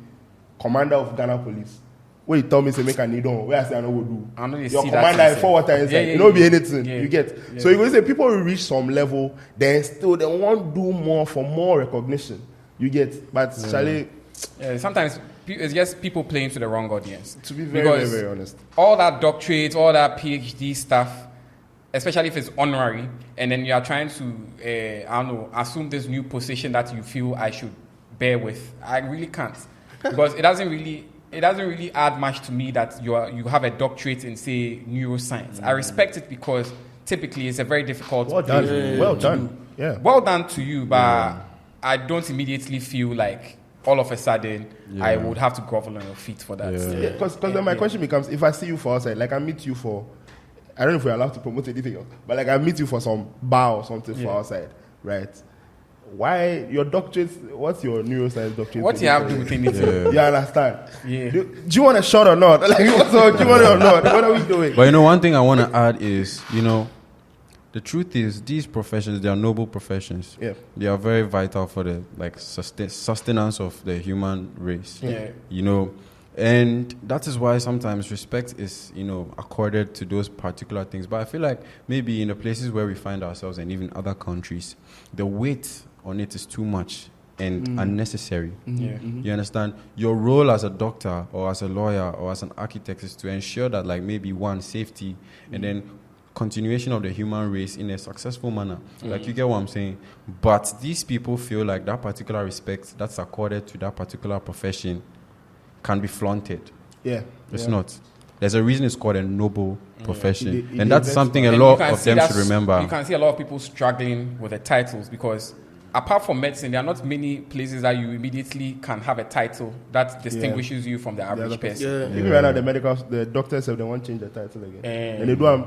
commander of Ghana Police. Where you tell me say make a need on, where I say I know what do. I know your commander is for what I inside. You know be anything. You get. Yeah. So you go say people will reach some level, then still they want to do more for more recognition. You get. But Charlie. Yeah, sometimes it's just people playing to the wrong audience. To be very, very honest. All that doctorate, all that PhD stuff, especially if it's honorary, and then you are trying to, assume this new position that you feel I should bear with. I really can't, because it doesn't really add much to me that you have a doctorate in, say, neuroscience. I respect it because typically it's a very difficult. Well done. Well done. Yeah. Well done to you, but I don't immediately feel like all of a sudden I would have to grovel on your feet for that. Because then my question becomes, if I see you for outside, like I meet you for, I don't know if we're allowed to promote anything else, but like I meet you for some bar or something for outside, right? Why your doctorate? What's your neuroscience doctorate? What do you have to do with anything? You understand? Yeah. Do you want a shot or not? Like, do you want it or not? What are we doing? But one thing I want to add is, the truth is these professions, they are noble professions. Yeah. They are very vital for the sustenance of the human race. Yeah. And that is why sometimes respect is, accorded to those particular things. But I feel like maybe in the places where we find ourselves and even other countries, the weight on it is too much and unnecessary. You understand? Your role as a doctor or as a lawyer or as an architect is to ensure that, like, maybe one, safety, and then continuation of the human race in a successful manner. Like, you get what I'm saying? But these people feel like that particular respect that's accorded to that particular profession can be flaunted. It's not. There's a reason it's called a noble profession. And that's something a lot of them should remember. You can see a lot of people struggling with the titles because apart from medicine, there are not many places that you immediately can have a title that distinguishes you from the average person. Even right now, the doctors have they want to change the title again. And they do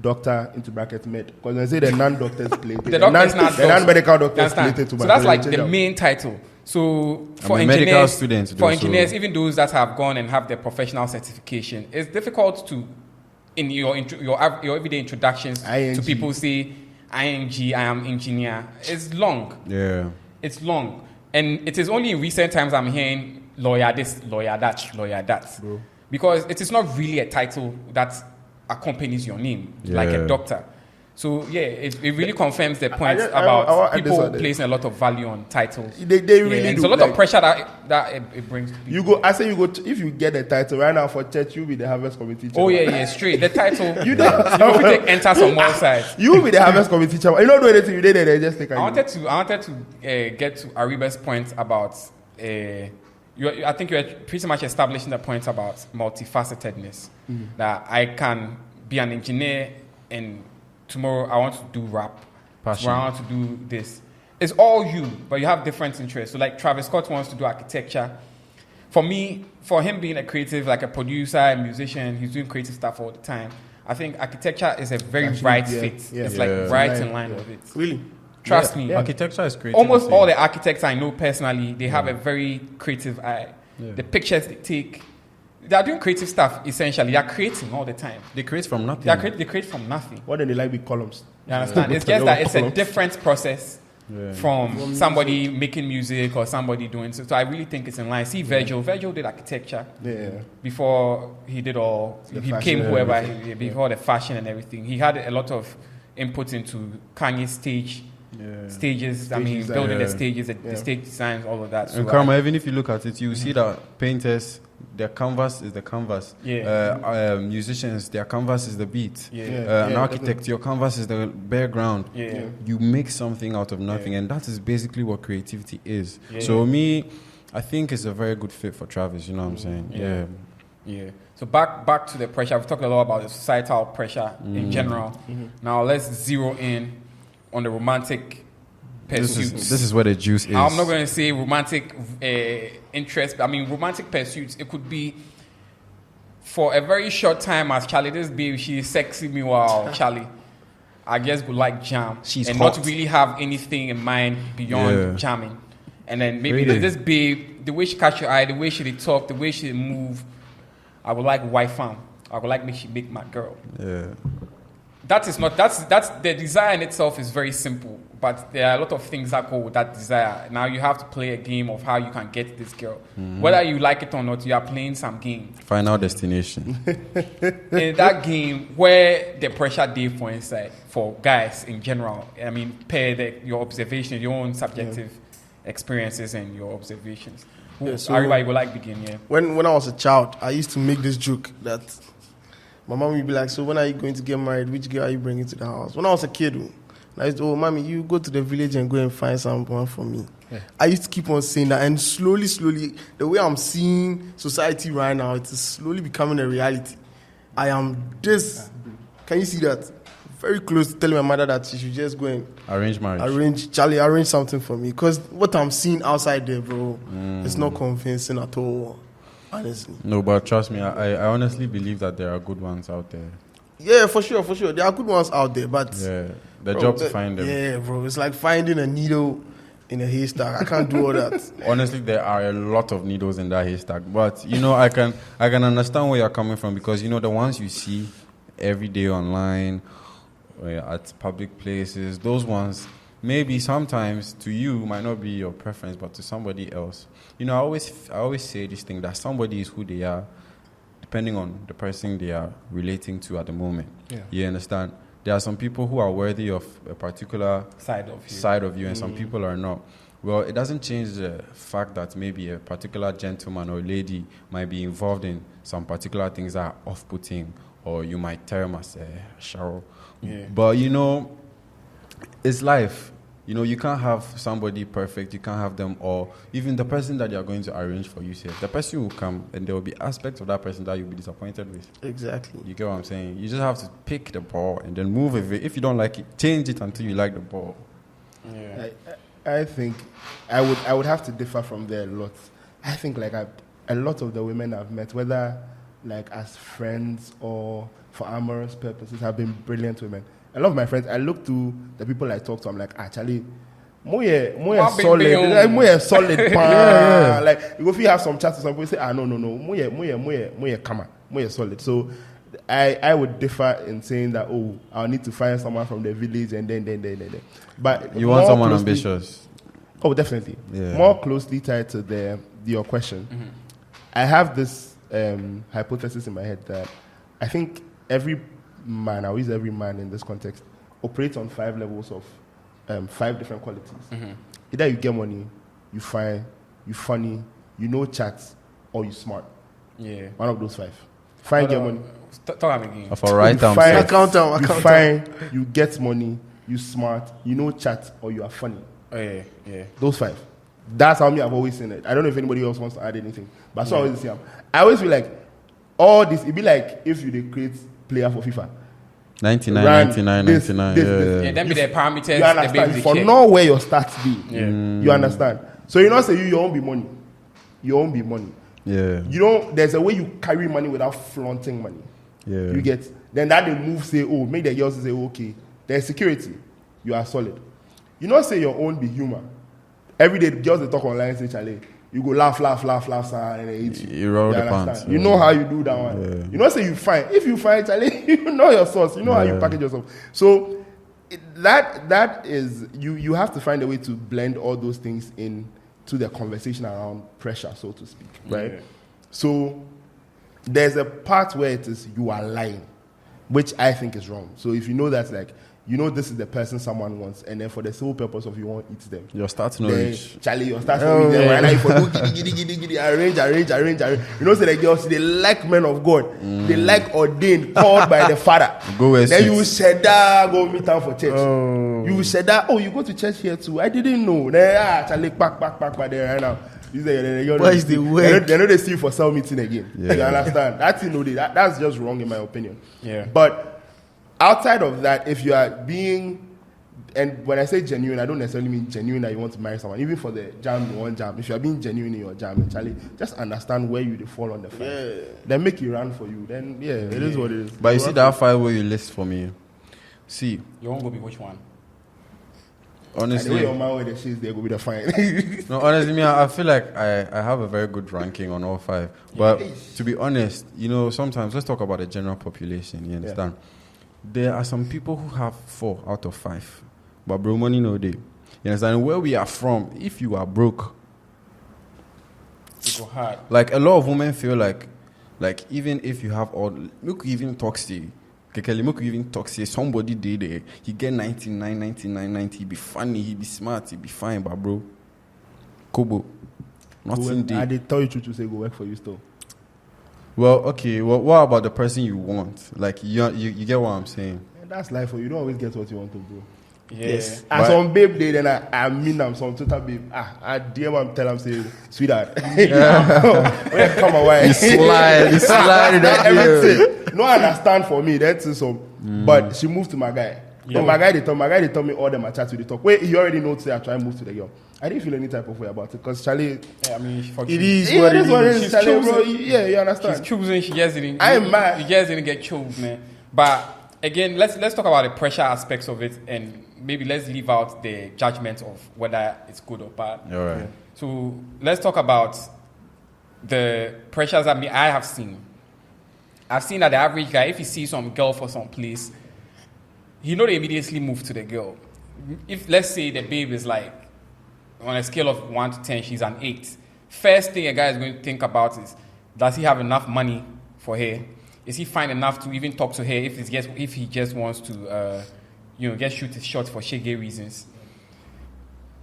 doctor into bracket med, because they say the non-doctors play it. The non-medical doctors play it too much. So that's like the main title. So for engineers, even those that have gone and have their professional certification, it's difficult to, in your everyday introductions to people, say ING, I am engineer. It's long. Yeah. It's long. And it is only in recent times I'm hearing lawyer this, lawyer that. Bro. Because it is not really a title that accompanies your name, like a doctor. So it really confirms the point about people placing a lot of value on titles. They really do. It's a lot of pressure that it brings to people. If you get the title right now for church, you'll be the harvest committee chairman. Oh yeah, straight. The title you take enter some more sides. You will be the harvest committee chairman. You don't do anything. You did it. They just take. I wanted to get to Ariba's point about. I think you're pretty much establishing the point about multifacetedness. That I can be an engineer and tomorrow I want to do rap. Passion. Tomorrow I want to do this. It's all you, but you have different interests. So like Travis Scott wants to do architecture. For him being a creative, like a producer, a musician, he's doing creative stuff all the time. I think architecture is a very right fit. Yeah. It's like right in line with it. Really? Trust me. Architecture is creative. Almost all the architects I know personally, they have a very creative eye. Yeah. The pictures they take, they are doing creative stuff, essentially. They are creating all the time. They create from nothing. They create from nothing. What do they like with columns? You understand? It's just that it's a different process from somebody making music or somebody doing so. So I really think it's in line. See Virgil. Virgil did architecture before he did he became whoever, before the fashion and everything. He had a lot of input into Kanye's stages. Building the stages, the stage designs, all of that. So and Karma, even if you look at it, you see that painters, their canvas is the canvas. Musicians, their canvas is the beat. An architect, your canvas is the bare ground. You make something out of nothing, and that is basically what creativity is. So me, I think it's a very good fit for Travis. You know what I'm saying? So So back to the pressure. We've talked a lot about the societal pressure in general. Now let's zero in on the romantic pursuits. This is where the juice is. I'm not going to say romantic interest. I mean, romantic pursuits. It could be for a very short time. As Charlie, this babe, she's sexy me. Wow, Charlie. I guess would like jam. She's and hot. not really have anything in mind beyond jamming. And then maybe Really? this babe, the way she catch your eye, the way she dey talk, the way she dey move, I would like wife am. I would like she make my girl. Yeah. That's the desire in itself is very simple, but there are a lot of things that go with that desire. Now you have to play a game of how you can get this girl. Whether you like it or not, you are playing some game. Final destination. In that game where the pressure day for inside for guys in general, I mean, your observation, your own subjective experiences and your observations. Yeah, so Everybody would like begin, yeah. When I was a child, I used to make this joke that my mom would be like, so when are you going to get married? Which girl are you bringing to the house? When I was a kid, I used to, oh, mommy, you go to the village and go and find someone for me. Yeah. I used to keep on saying that, and slowly, the way I'm seeing society right now, it is slowly becoming a reality. I am this. Can you see that? Very close to telling my mother that she should just go and Arrange marriage. arrange something for me. Because what I'm seeing outside there, bro, it's not convincing at all, honestly. No, but trust me, I honestly believe that there are good ones out there. Yeah, for sure. There are good ones out there, but Yeah, the job to find them. Yeah, bro, it's like finding a needle in a haystack. I can't do all that. Honestly, there are a lot of needles in that haystack. But I can understand where you're coming from, because the ones you see every day online, or at public places, those ones maybe sometimes to you might not be your preference, but to somebody else. I always say this thing that somebody is who they are, depending on the person they are relating to at the moment. Yeah. You understand? There are some people who are worthy of a particular side of you, and some people are not. Well, it doesn't change the fact that maybe a particular gentleman or lady might be involved in some particular things that are off-putting, or you might term as a shower. Yeah. But it's life. You can't have somebody perfect. You can't have them all. Even the person that you're going to arrange for you, the person will come, and there will be aspects of that person that you'll be disappointed with. Exactly. You get what I'm saying? You just have to pick the ball and then move with it. If you don't like it, change it until you like the ball. Yeah. I think I would have to differ from there a lot. I think a lot of the women I've met, whether as friends or for amorous purposes, have been brilliant women. A lot of my friends, I look to the people I talk to, I'm like, actually, more solid. Yeah. If you have some chats with some people, say, no, more solid. So I would differ in saying that, I'll need to find someone from the village and then. But you want someone ambitious? Oh, definitely. Yeah. More closely tied to your question. Mm-hmm. I have this hypothesis in my head that I think every man, I'll use every man in this context, operates on 5 levels of 5 different qualities. Mm-hmm. Either you get money, you fine, you funny, you know chats, or you smart. Yeah. One of those 5. Fine, get money. Talk again. You fine, you get money, you smart, you know chat, or you are funny. Oh, yeah. Those 5. That's how I've always seen it. I don't know if anybody else wants to add anything, but so I always see them. I always feel like all this, it'd be like if you create player for FIFA. 99. This. Yeah, then be the parameters. You understand? For know where your stats be. Yeah. You understand? So you not say you won't be money. You won't be money. Yeah. There's a way you carry money without flaunting money. Yeah. You get. Then that they move say, make the girls say, okay, there's security. You are solid. You not say your own be humor. Every day, girls they talk online say, Charlie, you go laugh, and they eat you. You roll the pants. You know how you do that one. Yeah. You know, say you fine. If you fine, Charlie, you know your sauce. You know how you package yourself. So that is you have to find a way to blend all those things in to the conversation around pressure, so to speak, right? Yeah. So there's a part where it is you are lying, which I think is wrong. So if you know that's this is the person someone wants, and then for the sole purpose of you want to eat them. Your start to reach. Charlie, your start to reach them. Right now, you for giddy, arrange. Say the girls, they like men of God. They like ordained, called by the Father. Then you said that, go meet them for church. You said that, you go to church here too. I didn't know. Then, Charlie, pack, there right now. Boys, they work. They know they see you for cell meeting again. Yeah. You understand? That's just wrong in my opinion. Yeah. But outside of that, if you are being, and when I say genuine, I don't necessarily mean genuine that you want to marry someone. Even for the jam, you want jam. If you are being genuine in your jam, Charlie, just understand where you fall on the fight. Yeah. Then make you run for you. Then it is what it is. But you see that file where you list for me. See, You won't go be which one? And the way honestly, your man with the shades, there go be the fine. no, honestly, me, I feel like I have a very good ranking on all 5. But to be honest, sometimes let's talk about the general population. You understand? There are some people who have 4 out of 5, but bro, money no day. You understand? Where we are from, if you are broke, You go hard. like a lot of women feel like even if you have all, look, even toxic. Look, even toxic. Somebody did it. He get 99, 90. He be funny. He be smart. He be fine, but bro, Kobo, nothing I did. did tell you to say go work for you still. Well, okay. Well, what about the person you want? Like you get what I'm saying? And that's life for you. You don't always get what you want to, bro. Yeah. Yes. And But- some babe day, then I mean I'm some total babe. I DM am tell him say, sweetheart, when you come away, You slide that everything. No understand for me. That's some. But she moved to my guy. Yeah. But my guy they told me all them I chat with the talk. Wait, you already know today I try and move to the girl. I didn't feel any type of way about it because Charlie. Yeah, I mean, fuck It you. is what it is. She's Charlie, choosing. bro. Yeah, you understand. She's choosing. She just didn't. I am mad. You just didn't get chose, man. But again, let's talk about the pressure aspects of it, and maybe let's leave out the judgment of whether it's good or bad. All right. So let's talk about the pressures that I have seen. I've seen that the average guy, if he sees some girl for some place, he know they immediately move to the girl. If let's say the babe is like on a scale of 1 to 10, she's an 8. First thing a guy is going to think about is, does he have enough money for her? Is he fine enough to even talk to her if he just wants to, just shoot his shot for shaggy reasons?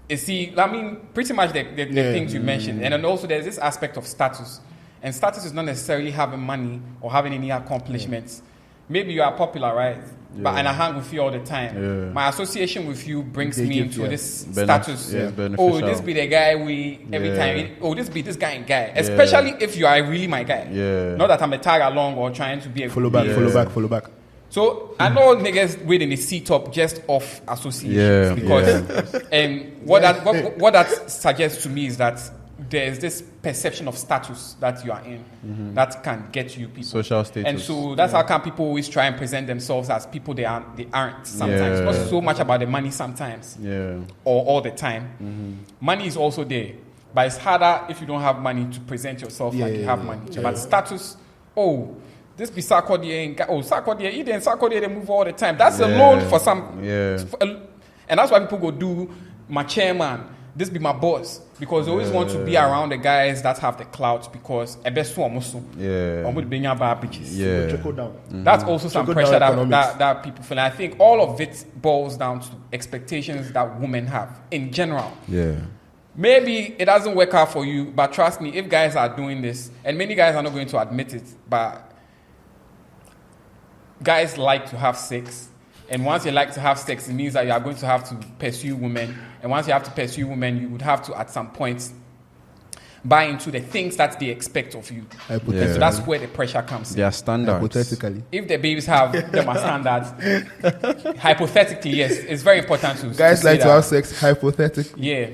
You see, I mean, pretty much the things you mentioned. And then also there's this aspect of status. And status is not necessarily having money or having any accomplishments. Maybe you are popular, right? But and I hang with you all the time. Yeah. My association with you brings They me give into you this benef- status. yeah, beneficial. Oh, this be the guy we every Yeah. time. Oh, this be this guy and guy. Especially if you are really my guy. Yeah. Not that I'm a tag along or trying to be a Follow back, Yeah. follow back. So I know niggas waiting the seat up just off associations Yeah, because and what that suggests to me is that there is this perception of status that you are in that can get you people. Social status. And so that's how come people always try and present themselves as people they aren't sometimes. Yeah. Not so much about the money sometimes Yeah. or all the time. Money is also there, but it's harder if you don't have money to present yourself like you have money. But status, this be Sarkodie, Sarkodie, he didn't Sarkodie, they move all the time. That's alone for some. Yeah. And that's why people go do my chairman. This be my boss because they always want to be around the guys that have the clout because Yeah. Yeah. Trickle down. That's also some Trickle pressure down economics. that people feel. And I think all of it boils down to expectations that women have in general. Yeah. Maybe it doesn't work out for you, but trust me, if guys are doing this, and many guys are not going to admit it, but guys like to have sex. And once you like to have sex, it means that you are going to have to pursue women. And once you have to pursue women, you would have to, at some point, buy into the things that they expect of you. Hypothetically. And so that's where the pressure comes in. Their standards. Hypothetically. If the babies have them as standards, hypothetically, yes, it's very important to Guys say like to that. have sex, hypothetically. Yeah.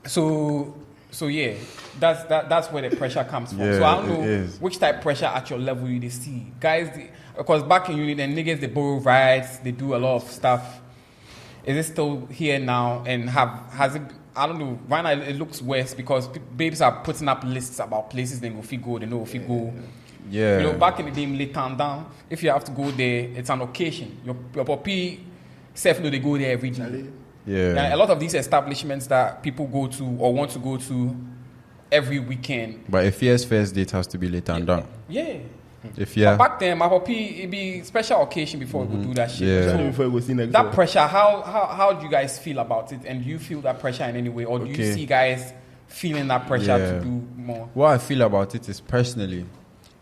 So yeah, that's where the pressure comes from. Yeah, So I don't it know is. which type of pressure at your level you see. Guys, because back in uni, then niggas they borrow rides, they do a lot of stuff. Is it still here now? And has it? I don't know. Right now it looks worse because babes are putting up lists about places they go if you go, they know if you go. Yeah. You know, back in the day, lay town down. If you have to go there, it's an occasion. Your puppy self know they go there every day. Yeah. And a lot of these establishments that people go to or want to go to every weekend. But a first date has to be later and down. Yeah. If But back then, my puppy, it'd be special occasion before we would do that shit. Yeah. Especially So before you go see next that door. pressure, how do you guys feel about it? And do you feel that pressure in any way? Or do you Okay. see guys feeling that pressure Yeah. to do more? What I feel about it is personally,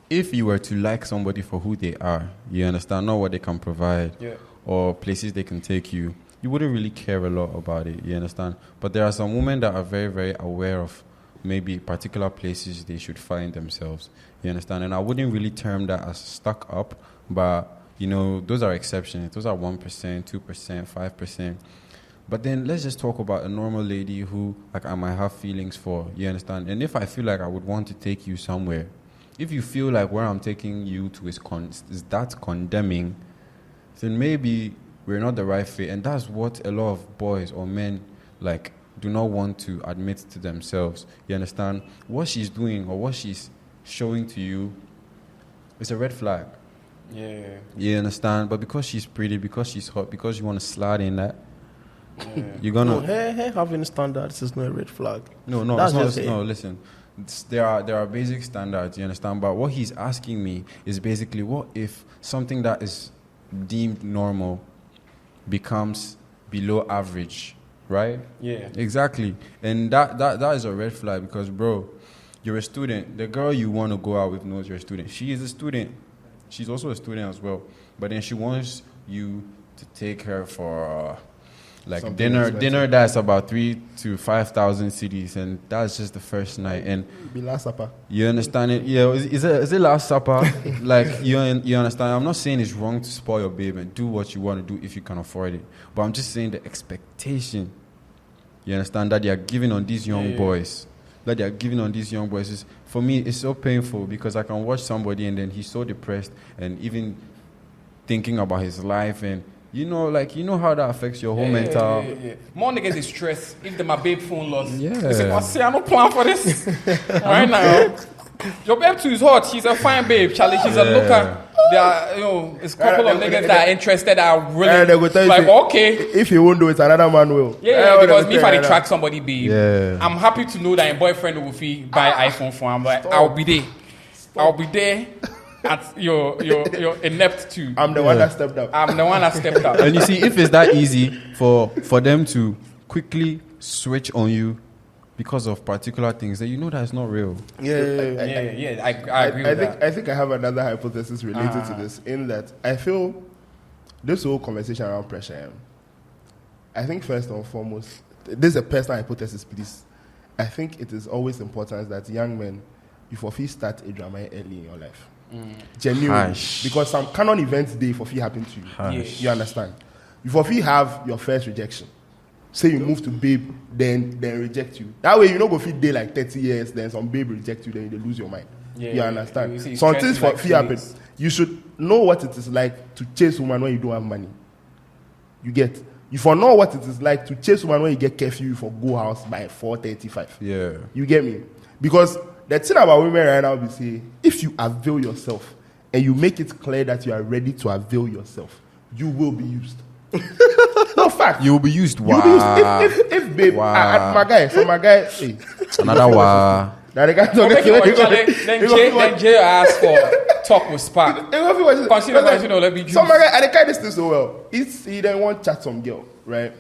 if you were to like somebody for who they are, you understand, not what they can provide Yeah. or places they can take you, you wouldn't really care a lot about it, you understand? But there are some women that are very, very aware of maybe particular places they should find themselves. You understand? And I wouldn't really term that as stuck up, but those are exceptions. Those are 1%, 2%, 5%. But then let's just talk about a normal lady who I might have feelings for. You understand? And if I feel like I would want to take you somewhere, if you feel like where I'm taking you to is that condemning, then maybe we're not the right fit. And that's what a lot of boys or men do not want to admit to themselves. You understand? What she's doing or what she's showing to you is a red flag. Yeah. You understand? But because she's pretty, because she's hot, because you want to slide in that, you're No, gonna. her having standards is not a red flag. No, That's it's not. just it. No, listen. There are basic standards, you understand? But what he's asking me is basically, what if something that is deemed normal becomes below average, right? Yeah. Exactly. And that is a red flag because, bro, you're a student. The girl you want to go out with knows you're a student. She is a student. She's also a student as well. But then she wants you to take her for Something dinner expensive. that's about 3,000 to 5,000 cedis, and that's just the first night. And Be last supper. you understand it? Yeah, is it last supper? You understand? I'm not saying it's wrong to spoil your babe and do what you want to do if you can afford it. But I'm just saying the expectation, you understand, that they are giving on these young boys. That they are giving on these young boys is, for me, it's so painful because I can watch somebody and then he's so depressed and even thinking about his life and you know how that affects your whole mental. Yeah. More niggas is stressed if they my babe phone lost. Yeah. They say, I don't plan for this right now. Your babe too is hot. She's a fine babe, Charlie. She's a looker. There are, it's a couple of niggas that are interested that are really they go tell you, like, say, okay. If you won't do it, another man will. Yeah, they because go me if tell I you dey track somebody, babe, I'm happy to know that your boyfriend will fee buy iPhone for him. Like, I'll be there. I'll be there at your inept too. I'm the one that stepped up. I'm the one that stepped up. And you see, if it's that easy for them to quickly switch on you because of particular things, then you know that's not real. I agree with that. I think I have another hypothesis related to this, in that I feel this whole conversation around pressure, I think first and foremost, this is a personal hypothesis, please. I think it is always important that young men, you for free start a drama early in your life. Genuinely. Because some canon events day for free happen to you. You understand? You for free have your first rejection. Say you move to babe, then reject you. That way you don't go fit day like 30 years, then some babe reject you, then you lose your mind. You understand? You Some things for like free happen. You should know what it is like to chase woman when you don't have money. You get. You for know what it is like to chase woman when you get curfew for go house by 4:35. Yeah. You get me? Because the thing about women right now is say, if you avail yourself and you make it clear that you are ready to avail yourself, you will be used. No fact. You will be used. Wow. You will be used. If babe, my guy, hey. Another wow. Now the guy Then Jay asked for talk with Spark. Consider, let me so my guy, and the guy this thing so well. He then want chat some girl, right?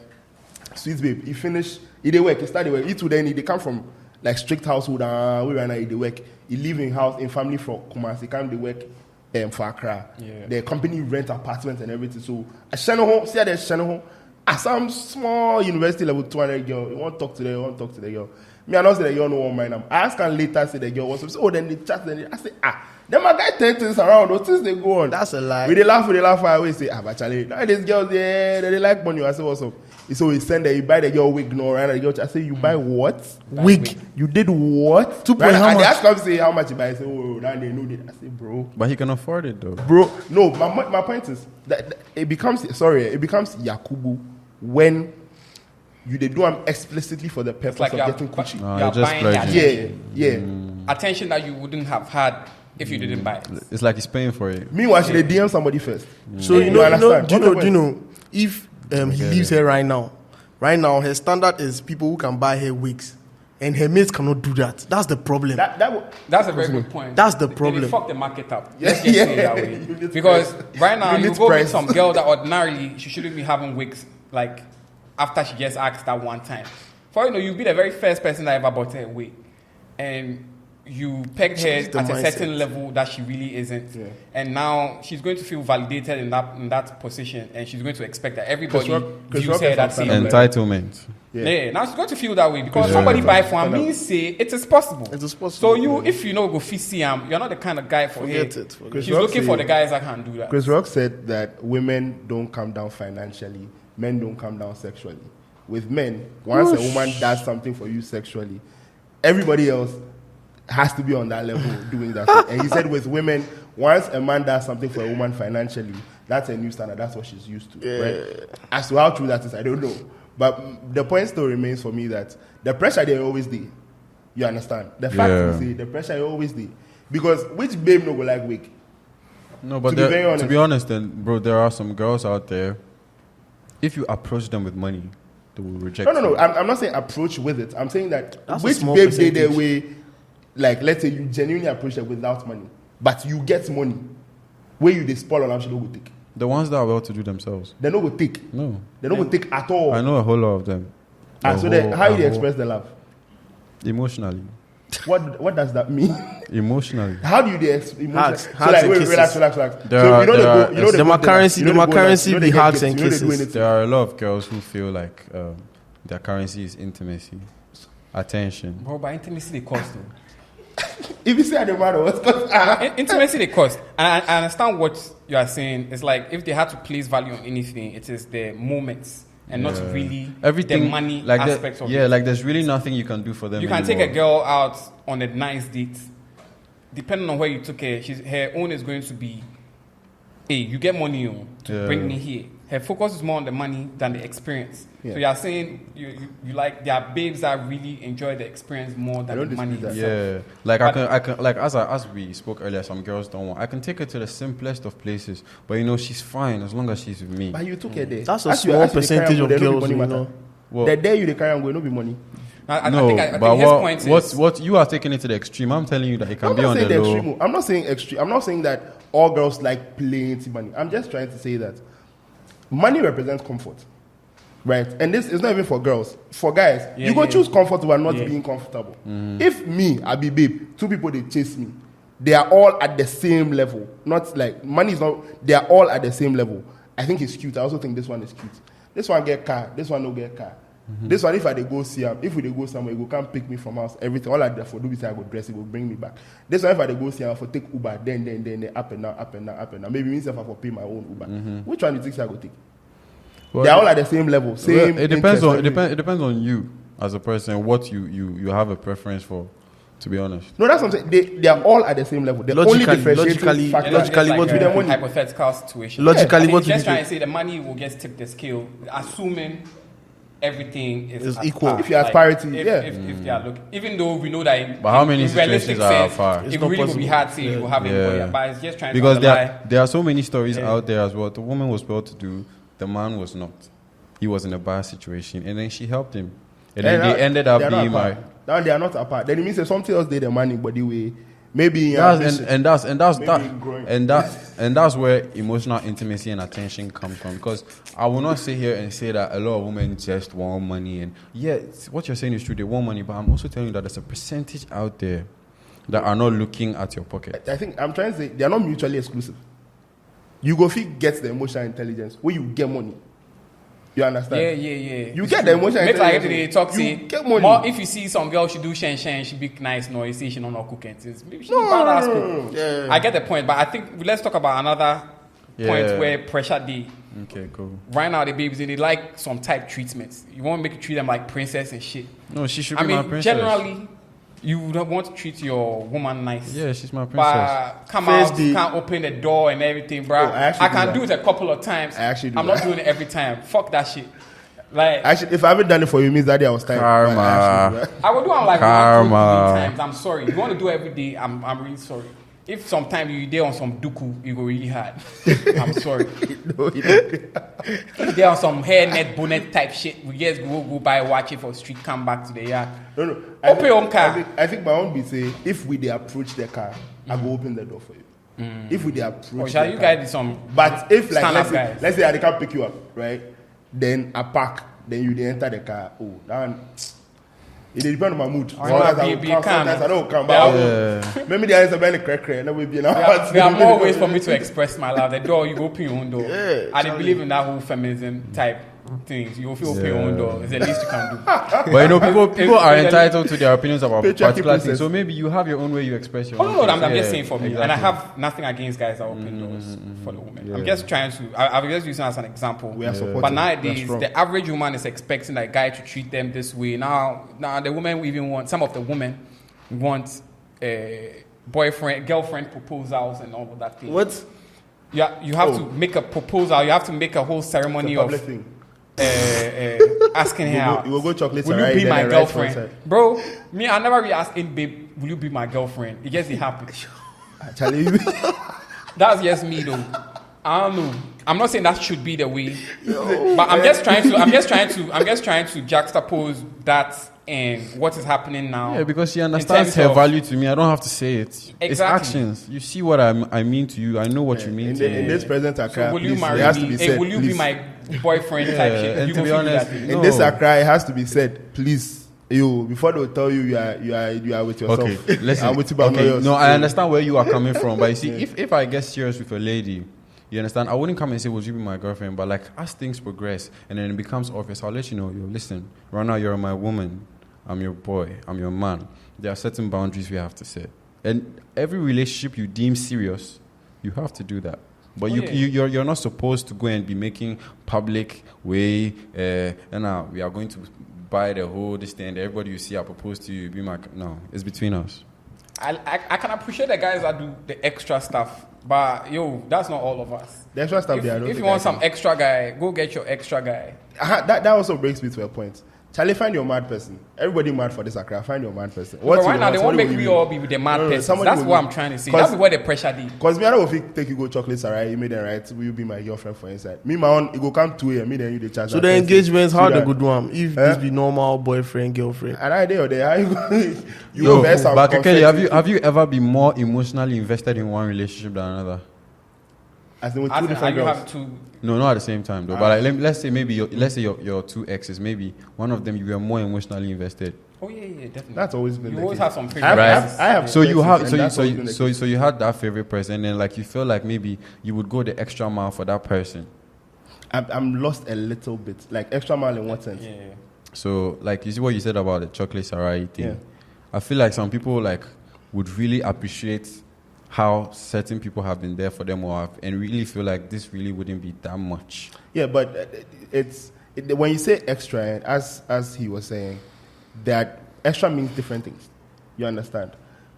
Sweet babe, he finish, he dey work, he start the work. He too then he come from like strict household, we right now he dey work. He live in house in family from Twumasi, he come dey work for Accra. Yeah. The company rent apartments and everything. So I Shano home. Some small university level 200 girl, you want to talk to the girl. Me, I don't say the girl no one mind. I ask her later, say the girl what's up. So, then they chat, I say, then my guy turn things around, those things they go on. That's a lie. We they laugh, I always say, but Charlie, now these girls, they like money. I say, what's up? So we send that you buy the girl wig, no, right? The girl, I say, you buy what? Wig. You did what? 2 Right? how And they much? ask him, say, how much you buy? I say, oh, now they know that. I say, bro. But he can afford it though. Bro, no, my point is that it becomes Yakubu when you they do them explicitly for the purpose like of getting coochie. you're just buying that splurging. Yeah. attention that you wouldn't have had if you didn't buy it. It's like he's paying for it. Meanwhile, should they DM somebody first? So You understand? do you know if he leaves her right now, her standard is people who can buy her wigs, and her mates cannot do that. That's the problem. That's a very good point. That's the problem. They fuck the market up. Yeah, Let's just say it that yeah. way. Unit Because price. right now you Unit go price. with some girl that ordinarily she shouldn't be having wigs like after she gets asked that one time. For you'll be the very first person that ever bought her a wig, and you pegged her Change at the a certain mindset. level that she really isn't. Yeah. And now she's going to feel validated in that position, and she's going to expect that everybody Chris views Rock her is that some same kind way. of Entitlement. Yeah. Now it's going to feel that way because somebody buy for me say it is possible. It is possible. So if you know go see him, you're not the kind of guy for Forget it. it. She's looking for the guys that can do that. Chris Rock said that women don't come down financially, men don't come down sexually. With men, once a woman does something for you sexually, everybody else has to be on that level doing that. And he said with women, once a man does something for a woman financially, that's a new standard. That's what she's used to. Right? As to how true that is, I don't know. But the point still remains for me that the pressure there always there. You understand? The fact is the pressure is always there. Because which babe no go like wake? No, but to be honest, then, bro, there are some girls out there. If you approach them with money, they will reject. No. I'm not saying approach with it. I'm saying that which babe they their way, like let's say you genuinely approach them without money, but you get money, where you they spoil on how she don't go take. The ones that are well to do themselves. They don't go take. No. They don't go take at all. I know a whole lot of them. How do they express their love? Emotionally. What does that mean? Emotionally. How do they emotionally? Hugs Relax. The currency be hugs and kisses. There are a lot of girls who feel like their currency is intimacy, attention. Bro, but intimacy they cost though. If you say I don't matter what's intimacy they cost. And I understand what you are saying. It's like if they had to place value on anything, it is the moments and not really everything, the money like aspect of it. Yeah, like there's really nothing you can do for them. You can take a girl out on a nice date. Depending on where you took her, her own is going to be, hey, you get money to bring me here. Her focus is more on the money than the experience. Yeah. So you are saying you like there are babes that really enjoy the experience more than the money. Yeah, like I can like as we spoke earlier, some girls don't want. I can take her to the simplest of places, but she's fine as long as she's with me. But you took her there. That's a small percentage of girls. The day you carry on going, no be money. I think his point is what you are taking it to the extreme. I'm telling you that it can be on the low. Extreme. I'm not saying extreme. I'm not saying that all girls like plenty money. I'm just trying to say that money represents comfort, right? And this is not even for girls. For guys, you go choose comfortable and not being comfortable. If me, I be babe, two people they chase me, they are all at the same level. Not like money is not. They are all at the same level. I think it's cute. I also think this one is cute. This one get car. This one no get car. This one, if I go see him, if we go somewhere, he go come pick me from house, everything. All I do for do is I go dress, he will bring me back. This one, if I go see him, for take Uber, then up and down. Maybe means if I for pay my own Uber. Which one do you think I go take? Well, they're all at the same level. Same. It depends on you as a person. What you have a preference for. To be honest, no, that's what I'm saying. They are all at the same level. The only differentiating factor, logically, like what we a hypothetical situation. Logically, what just trying to say the money will just tip the scale, assuming everything is equal. If you have parity, if they are looking, even though we know that. But how many situations are far? It really will be hard to say you will have it, but it's just trying because to there are so many stories out there as well. The woman was well to do, the man was not. He was in a bad situation, and then she helped him, and then they ended up being married. Now they are not apart. Then it means that something else did the money, but the way maybe that's where emotional intimacy and attention comes from. Because I will not sit here and say that a lot of women just want money, and what you're saying is true. They want money, but I'm also telling you that there's a percentage out there that are not looking at your pocket. I think I'm trying to say they are not mutually exclusive. You go get the emotional intelligence where you get money. You understand? Yeah. You get the emotional intelligence. Like talk you get money. More if you see some girl, she do shen, she be nice, no, you see she don't know cooking. Maybe she badass cook. Yeah. I get the point, but I think let's talk about another point where pressure day. Okay, cool. Right now, the babies they like some type treatments. You want to make you treat them like princess and shit. No, she should be my princess. Generally, you would want to treat your woman nice. Yeah, she's my princess. But come out, can't open the door and everything, bro. I can do it a couple of times. I'm not doing it every time. Fuck that shit. Like, actually, if I haven't done it for you, it means that day I was tired. Karma. I will do it like 1 2 3 times. I'm sorry. You want to do it every day? I'm really sorry. If sometime you there on some duku, you go really hard. I'm sorry. If there on some hairnet, bonnet type shit, we just go buy, watch it for street, come back to the yard. No. Open your own car. I think my own be say, if we they approach the car, I go open the door for you. If we they approach shall you guys do some? But if like let's say I can't pick you up, right? Then I park, then you they enter the car. Oh, that one. It depends on my mood. Sometimes I don't come back. Maybe there is a very crack. There are more ways for me to express my love. The door, you open your own door. I didn't believe in that whole feminism type. things. You will feel open your own door. It's the least you can do. But you know, people are entitled to their opinions about Patriarchy particular process. things. So maybe you have your own way you express your own. Oh, no, I'm things. just saying for me. Exactly. And I have nothing against guys that open doors for the women. Yeah. I'm just trying to, I'm just using it as an example. We are supporting. But We are nowadays, strong. the average woman is expecting that guy to treat them this way. Now the women even want, some of the women want boyfriend, girlfriend proposals and all of that thing. What? Yeah, you have to make a proposal. You have to make a whole ceremony It's a of public thing. asking her out. You will go chocolate. Will you be my girlfriend? Bro, me, I never really asked him, babe, will you be my girlfriend? It gets it happen. Actually, That's just me though. I don't know. I'm not saying that should be the way, but I'm just trying to juxtapose that and what is happening now. Yeah, because she in understands terms her of- value to me. I don't have to say it. It's Exactly. actions. You see what I mean to you. I know what you mean in to in me. this present Accra, So will you please, marry it has to me? be Hey, said. will you be please. my boyfriend type shit? and You to go be feel honest, that thing. In this Accra, it has to be said. Please, you before they tell you you are with yourself. Okay, listen. I'm with you, but I'm not Okay, yours. no, I understand where you are coming from, but you see, if I get serious with a lady, you understand, I wouldn't come and say, "Would you be my girlfriend?" But like, as things progress and then it becomes obvious, I'll let you know. Yo, listen, right now you're my woman, I'm your boy, I'm your man. There are certain boundaries we have to set, and every relationship you deem serious, you have to do that. But you're not supposed to go and be making public way. And now we are going to buy the whole this thing. Everybody you see, I propose to you. Be my no. It's between us. I can appreciate the guys that do the extra stuff, but yo, that's not all of us. The extra stuff If, there. I don't if you think want I some can. extra guy, go get your extra guy. That also brings me to a point. Charlie, find your mad person. Everybody mad for this Accra. Find your mad person. But right now, they won't make me all be with the mad No, person. somebody That's will what be- I'm trying to say. 'cause- That's where the pressure is. Because me, I don't think take you go chocolates, alright? You made them right. Will you be my girlfriend for inside? Me, my own, it go come 2 a.m. Me, then you the charge. So the engagements, how they good go do them? If this be normal boyfriend, girlfriend. And I there, how you go? You No, go best but Kekeli, have you ever been more emotionally invested in one relationship than another? As in with I two think different you girls. have to. No, not at the same time though. But like, let's say maybe let's say your two exes, maybe one of them you were more emotionally invested. Oh yeah, definitely. That's always been You the always case. have some I favorite. have, Right. I have So you exes, have and so you that's so always you, been the so case. so you had that favorite person, and then like you feel like maybe you would go the extra mile for that person. I'm lost a little bit. Like extra mile in what sense? Yeah. So like you see what you said about the chocolate sarai thing. Yeah. I feel like some people like would really appreciate how certain people have been there for them or have, and really feel like this really wouldn't be that much. Yeah, but when you say extra, as he was saying, that extra means different things. You understand?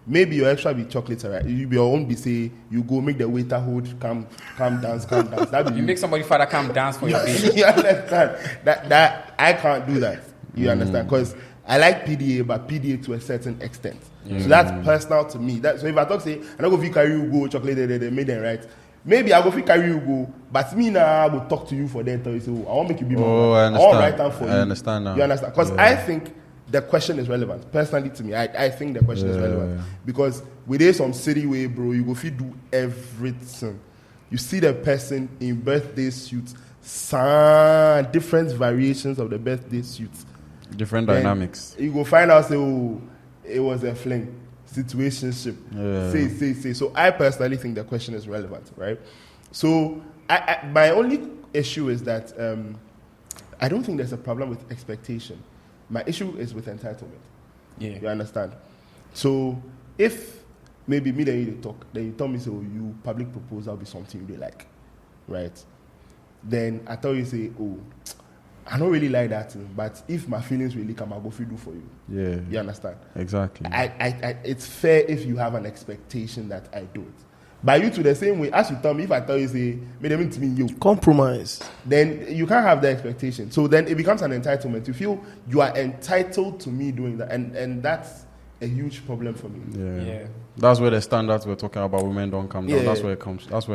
Maybe your extra be chocolate, right? You be your own be say you go make the waiter hold come dance. That be You make somebody father come dance for your baby. you understand? That I can't do that. You understand? Because I like PDA, but PDA to a certain extent. So that's personal to me. So if I talk say I don't go if you carry you go chocolate, they made them right. Maybe I go if you carry you go, but me now I will talk to you for them. Tell you say, I want to make you be my man. I I want understand. write down for you. I understand now. You understand? Because I think the question is relevant. Personally to me, I think the question is relevant. Because with this some city way, bro, you go if you do everything. You see the person in birthday suits, different variations of the birthday suits. Different Then dynamics. You go find out, say, oh, it was a fling, situationship. Say. So I personally think the question is relevant, right? So my only issue is that I don't think there's a problem with expectation. My issue is with entitlement. Yeah. You understand? So if maybe me then you talk, then you tell me, so you public proposal be something you really like, right? Then I tell you, say, oh, I don't really like that thing, but if my feelings really come, I'll go do for you. Yeah. You understand? Exactly. It's fair if you have an expectation that I do it. But you to the same way, as you tell me, if I tell you, say, me them to me you, Compromise. then you can't have the expectation. So then it becomes an entitlement. You feel you are entitled to me doing that, and that's a huge problem for me. Yeah. That's where the standards we're talking about women don't come down. Yeah. That's where it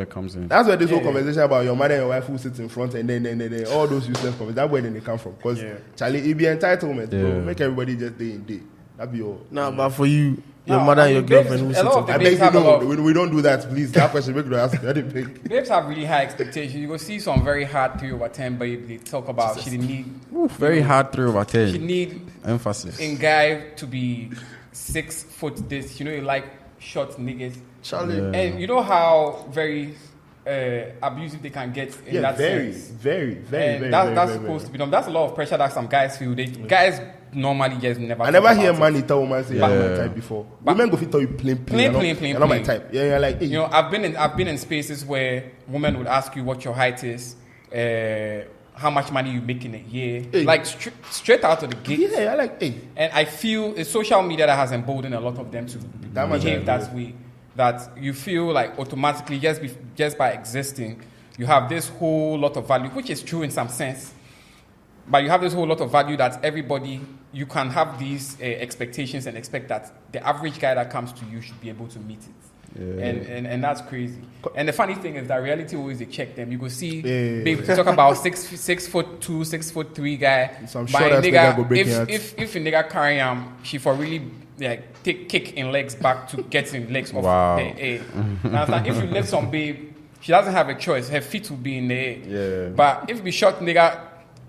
comes in. That's where this whole conversation about your mother and your wife who sits in front and then all those useless conversations, that's where they come from. Because Charlie, it be entitlement, bro. Make everybody just day in day. That be all. Nah, but for you, your No, mother I and your mean, girlfriend who babes, sits a lot in of I the beg babes you, have a no, lot. we don't do that, please. That question, make you ask. I didn't pick. Babes have really high expectations. You go see some very hard 3/10, but they talk about she didn't need. Very hard 3/10. She need Emphasis. in guy to be 6 foot this. You know, you like short niggas. Charlie. Yeah. And you know how very abusive they can get in that very, sense. very, very, And very, that's very, supposed very. to be done. That's a lot of pressure that some guys feel. Guys normally just never. I never talk hear about man tell woman say, "I'm my type" before. Women go fit tell you plain. You're not my type. Yeah, you're like, hey. You know, I've been in spaces where women would ask you what your height is, how much money you make in a year, Hey. like straight out of the gate. Yeah, I like, hey. And I feel it's social media that has emboldened a lot of them to That much I behave that agree. way. That you feel like automatically just by existing, you have this whole lot of value, which is true in some sense. But you have this whole lot of value that everybody, you can have these expectations and expect that the average guy that comes to you should be able to meet it. Yeah. And that's crazy. And the funny thing is that reality always they check them. You go see, Yeah. babe, talk about 6'2", 6'3" guy. Some but short a ass nigga go break your heart. if a nigga carry she for really like take kick in legs back to get in legs off Wow. the air. Now, it's like if you lift some babe, she doesn't have a choice. Her feet will be in the air. Yeah. But if we short nigga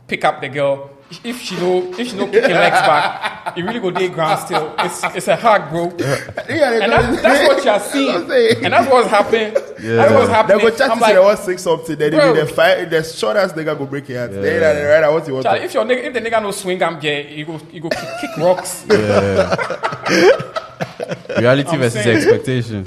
pick up the girl, if she no kicking legs back, it really go day ground still. It's a hard, bro. And that's what you're seeing. And that's what's happening. Yeah. That's what's happening. They go chat I'm to say like, they want 6 something. Then bro. the short ass nigga go break your heart. Then right, I want you want. Charlie, if the nigga no swing arm gear, you go kick rocks. Reality I'm versus saying- expectation.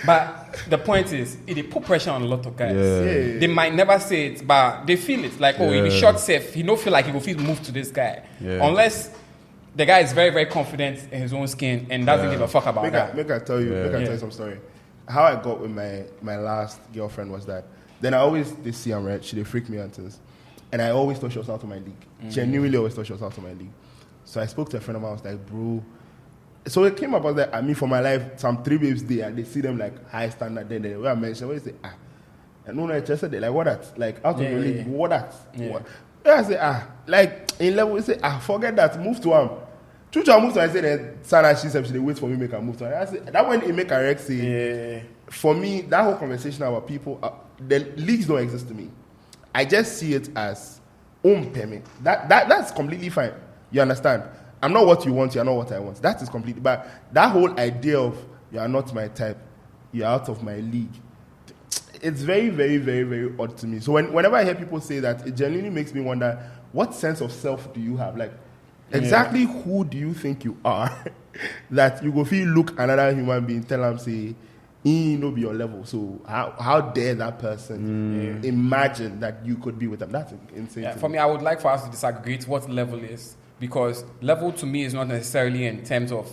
But the point is, it put pressure on a lot of guys. Yeah. They might never say it, but they feel it. Like, oh, he be Yeah. short safe. He don't feel like he will feel move to this guy. Yeah. Unless the guy is very, very confident in his own skin and doesn't give a fuck about that. Make I tell you, Yeah. tell you some story. How I got with my last girlfriend was that. Then I always they see I'm right. She they freak me out things, and I always thought she was out of my league. Genuinely, always thought she was out of my league. So I spoke to a friend of mine. I was like, bro. So it came about that. I mean, for my life, some 3 babes there, and they see them like high standard. Then they where I mentioned, where they say and no, I just said like what that, like out of your league, what that, what? Yeah, I say like in level, we say forget that, move to him. Chucha move to I say that Sana she said she wait for me make her move to her. I say that when it make her ex say for me that whole conversation about people the leagues don't exist to me. I just see it as permit. That's completely fine. You understand? I'm not what you want, you're not what I want. That is completely but that whole idea of you are not my type, you're out of my league. It's very, very, very, very odd to me. So whenever I hear people say that, it genuinely makes me wonder, what sense of self do you have? Like, exactly who do you think you are that you go feel look another human being, tell them, say, he no be your level. So how dare that person imagine that you could be with them? That's insane. Yeah, for me, I would like for us to disaggregate what level is. Because level to me is not necessarily in terms of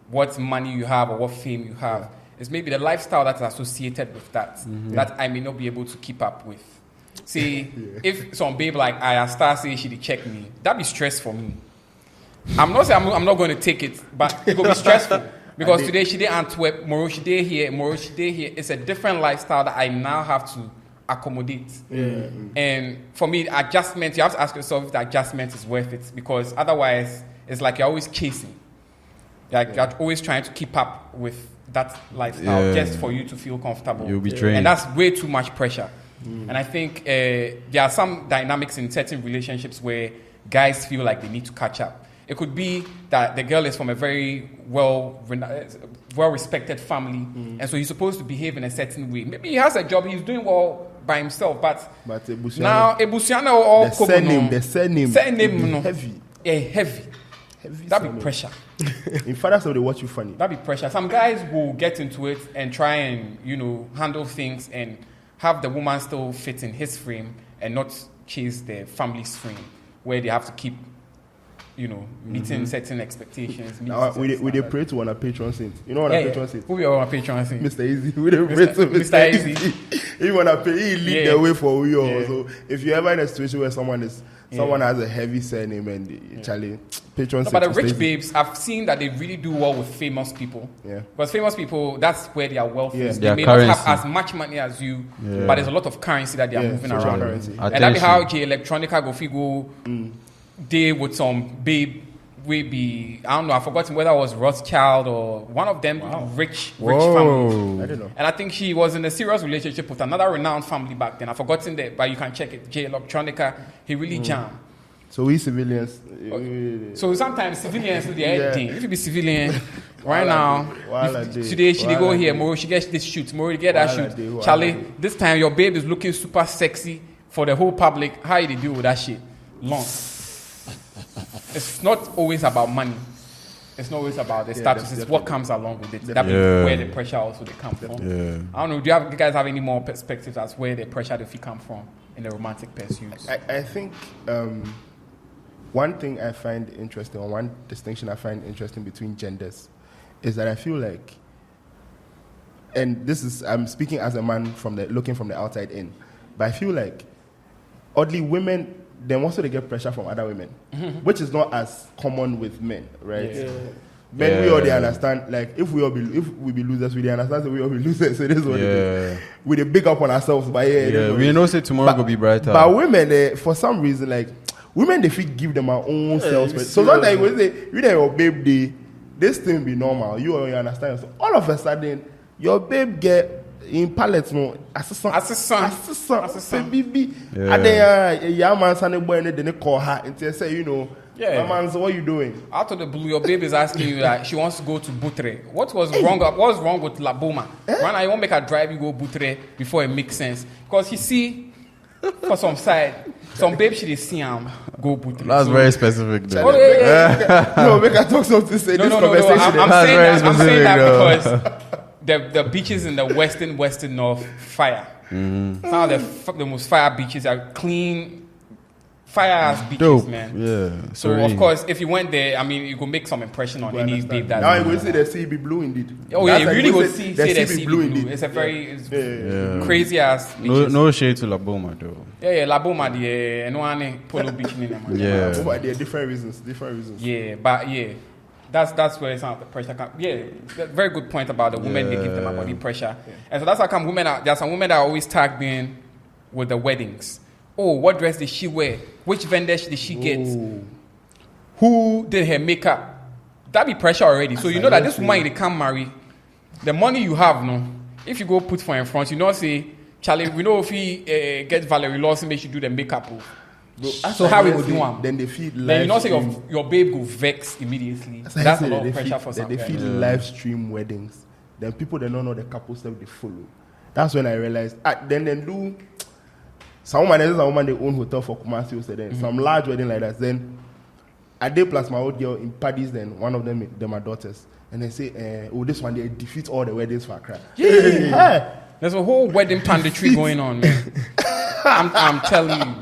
what money you have or what fame you have. It's maybe the lifestyle that's associated with that that I may not be able to keep up with. See, if some babe like I start saying she check me, that'd be stress for me. I'm not saying I'm not going to take it, but it will be stressful. Because today she did Antwerp, tomorrow she did here, tomorrow she did here. It's a different lifestyle that I now have to accommodate. And for me, adjustment, you have to ask yourself if the adjustment is worth it, because otherwise it's like you're always chasing. Like you're always trying to keep up with that lifestyle just for you to feel comfortable. You'll be trained. And that's way too much pressure. And I think there are some dynamics in certain relationships where guys feel like they need to catch up. It could be that the girl is from a very well-respected family, and so he's supposed to behave in a certain way. Maybe he has a job, he's doing well by himself, but now Ebusiana or the surname no. heavy. Heavy. That'd be pressure. In fathers, they watch you funny. That'd be pressure. Some guys will get into it and try and handle things and have the woman still fit in his frame and not chase the family's frame, where they have to keep meeting certain expectations. We they pray to on a patron saint. You know what a patron saint? Who we are on a patron saint? Mr. Easy. We they pray to Mr. Easy. He wanna pay. He lead the way for you. So if you're ever in a situation where someone has a heavy surname and Charlie patron saint. But the rich babes, I've seen that they really do well with famous people. Yeah. Because famous people, that's where their wealth is. They Their may currency. not have as much money as you, but there's a lot of currency that they are moving social around. currency. And that'd be how J Electronica go day with some babe will be, I don't know, I've forgotten whether it was Rothschild or one of them rich families. I don't know. And I think she was in a serious relationship with another renowned family back then. I've forgotten that, but you can check it. J Electronica, he really jammed. So we civilians. So sometimes civilians do the thing. If you be civilian, Right now, today she did go here, tomorrow she gets this shoot, tomorrow you get that shoot. Charlie, this time your babe is looking super sexy for the whole public. How you deal with that shit? Long. It's not always about money. It's not always about the status. It's what comes along with it. That where the pressure also they come from. Yeah. I don't know. Do you guys have any more perspectives as where the pressure they come from in the romantic pursuits? I think one thing I find interesting, or one distinction I find interesting between genders, is that I feel like, and this is I'm speaking as a man looking from the outside in, but I feel like oddly women. Then also they get pressure from other women, which is not as common with men, right? Yeah. Men, we all they understand. Like if we be losers, we they understand that we all be losers. So this is what it is. We they big up on ourselves, but we know say tomorrow will be brighter. But women, for some reason, like women, they feel give them our own selves. So sometimes when they say you know your babe, this thing be normal. You understand. So all of a sudden, your babe get. In pallets, no, assistant, baby. And then, young man, son, boy, and then they call her and say, you know, my man, so what are you doing? Out of the blue, your baby is asking you that she wants to go to Butre. What was wrong with La Boma? Right now, you won't make her drive you go Butre before it makes sense. Because you see, for some side, some babe she see him go Butre. That's very specific, though. No, make her talk something. Say this conversation. I'm saying that because. The beaches in the western north, fire. Some of the most fire beaches are clean, fire-ass beaches, dope. Man. Yeah. So, of course, if you went there, I mean, you could make some impression on any babe that... Now you will see the sea be blue indeed. Oh, yeah, you really go see the sea be blue. It's a very crazy-ass beaches. No shade to La Boma, though. Yeah, La Boma, the Polo Beach. Yeah. But there are different reasons. Yeah, but yeah. That's where some of the pressure comes. Yeah, very good point about the women. They give them a body pressure, and so that's how come women. There are some women that are always tagged in with the weddings. Oh, what dress did she wear? Which vendor did she get? Who did her makeup? That be pressure already. So you know that this woman they can't marry. The money you have, no. If you go put for in front, you know say, Charlie, we know if he get Valerie Lawson, make she do the makeup. Bro, so how we would do one? Then they feel. Then you know say your babe go vex immediately. That's a lot of pressure for some. They feel live stream weddings. Then people they don't know the couples that they follow. That's when I realized. Then do some woman they own hotel for Twumasi. Then some large wedding like that. Then a day plus my old girl in Paddy's. Then one of them they're my daughters, and they say, "Oh, this one they defeat all the weddings for Accra." Yeah. There's a whole wedding panditry going on, man. I'm telling you.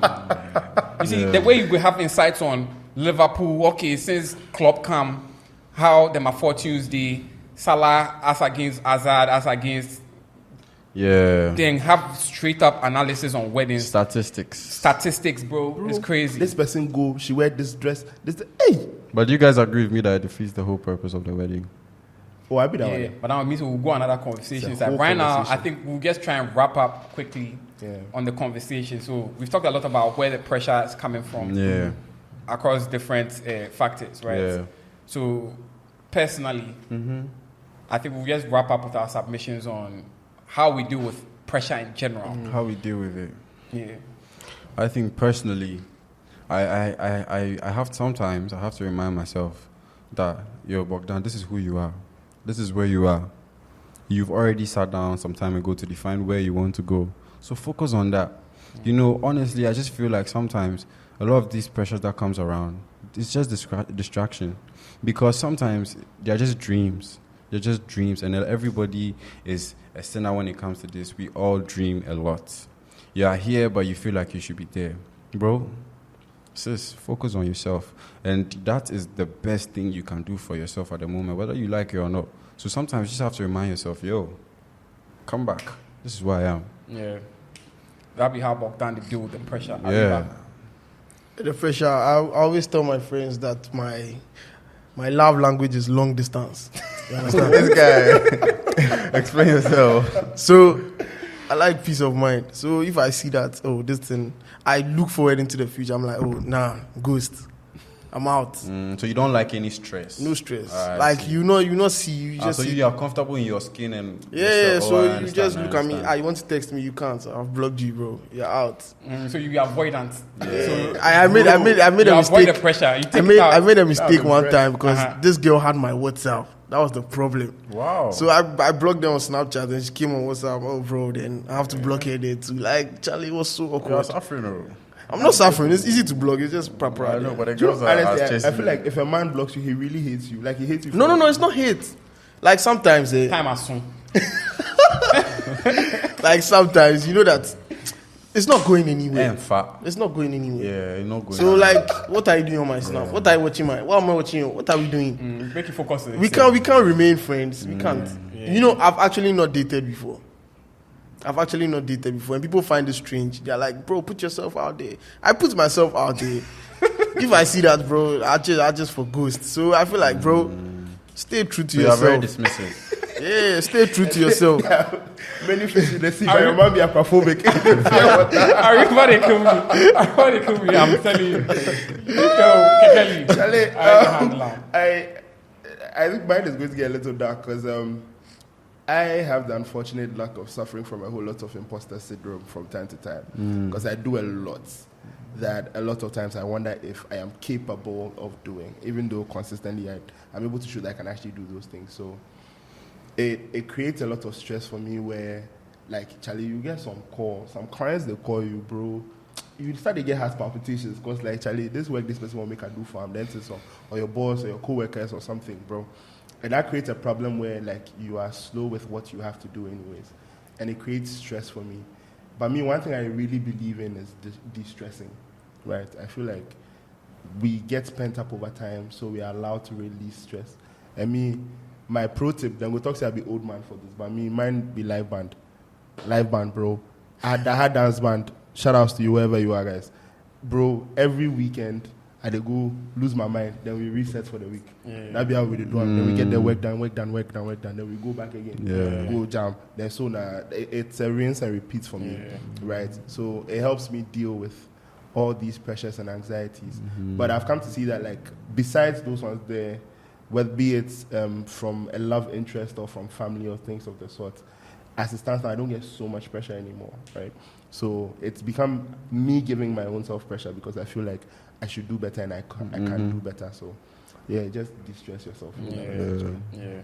You see, the way you have insights on Liverpool, okay, since club come, how them are fortunes, the Salah as against Hazard, as against... Yeah. Then have straight up analysis on weddings. Statistics, bro. It's crazy. This person go, she wear this dress, hey! But you guys agree with me that it defeats the whole purpose of the wedding? Oh, I be that one. But now it means we'll go another conversation. So right now, I think we'll just try and wrap up quickly on the conversation. So we've talked a lot about where the pressure is coming from across different factors, right? Yeah. So personally, I think we'll just wrap up with our submissions on how we deal with pressure in general. How we deal with it. Yeah. I think personally, I have to remind myself that, yo, Bogdan, this is who you are. This is where you are. You've already sat down some time ago to define where you want to go. So focus on that. You know, honestly, I just feel like sometimes a lot of these pressures that comes around, it's just distraction. Because sometimes they're just dreams. They're just dreams. And everybody is a sinner when it comes to this. We all dream a lot. You are here, but you feel like you should be there. Bro, sis, focus on yourself. And that is the best thing you can do for yourself at the moment, whether you like it or not. So sometimes you just have to remind yourself, yo, come back. This is where I am. Yeah. That'll be how Bogdan to deal with the pressure. The pressure, I always tell my friends that my love language is long distance. You understand? This guy. Explain yourself. So, I like peace of mind. So, if I see that, this thing, I look forward into the future. I'm like, ghost. I'm out. So you don't like any stress? No stress. Like, you just so you are comfortable in your skin and... Yeah, so you just look at me. You want to text me, you can't. So I've blocked you, bro. You're out. So you be avoidant. Yeah. So I made a mistake. Avoid the pressure. I made a mistake one time because this girl had my WhatsApp. That was the problem. Wow. So I blocked them on Snapchat, and she came on WhatsApp. Oh, bro, then I have to block her there too. Like, Charlie, it was so awkward. You're suffering, bro. I'm not suffering. It's easy to block. It's just proper. I know, but the girls are Honestly, I chasing feel like if a man blocks you, he really hates you. Like he hates you. No, it's not hate. Like sometimes, Time as soon. like sometimes, you know that it's not going anywhere. In fact, It's not going anywhere. yeah, you're not going. So like, what are you doing on my Snap? What are you watching what am I watching? What are we doing? Make you focus. We can't remain friends. We can't. You know, I've actually not dated before. And people find it strange. They're like, bro, put yourself out there. I put myself out there. If I see that, bro, I just for ghost. So I feel like, bro, stay true to you are very yourself. dismissive. Yeah, stay true to yourself. Many faces they see, but your man be aquaphobic. I remember they kill me. I'm telling you. Charlie, I think mine is going to get a little dark because I have the unfortunate luck of suffering from a whole lot of imposter syndrome from time to time because I do a lot that a lot of times I wonder if I am capable of doing, even though consistently I'm able to show that I can actually do those things. So it creates a lot of stress for me where, like, Charlie, you get some clients, they call you, bro. You start to get heart palpitations because, like, Charlie, this work this person will make a do for him, dentist or your boss or your co-workers or something, bro. And that creates a problem where, like, you are slow with what you have to do anyways. And it creates stress for me. But me, one thing I really believe in is de-stressing, right? I feel like we get pent up over time, so we are allowed to release stress. And me, my pro tip, then we'll talk to I'll be old man for this, but me, mine be live band. Live band, bro. I had dance band. Shout outs to you, wherever you are, guys. Bro, every weekend, I go lose my mind, then we reset for the week. That be how we do it. Then we get the work done, then we go back again. Go jam. Then so now, it's a rinse and repeat for me, right? So it helps me deal with all these pressures and anxieties. But I've come to see that, like, besides those ones there, whether be it from a love interest or from family or things of the sort, as it stands now, I don't get so much pressure anymore, right? So it's become me giving my own self-pressure because I feel like I should do better and I can do better. So, yeah, just de-stress yourself. Yeah.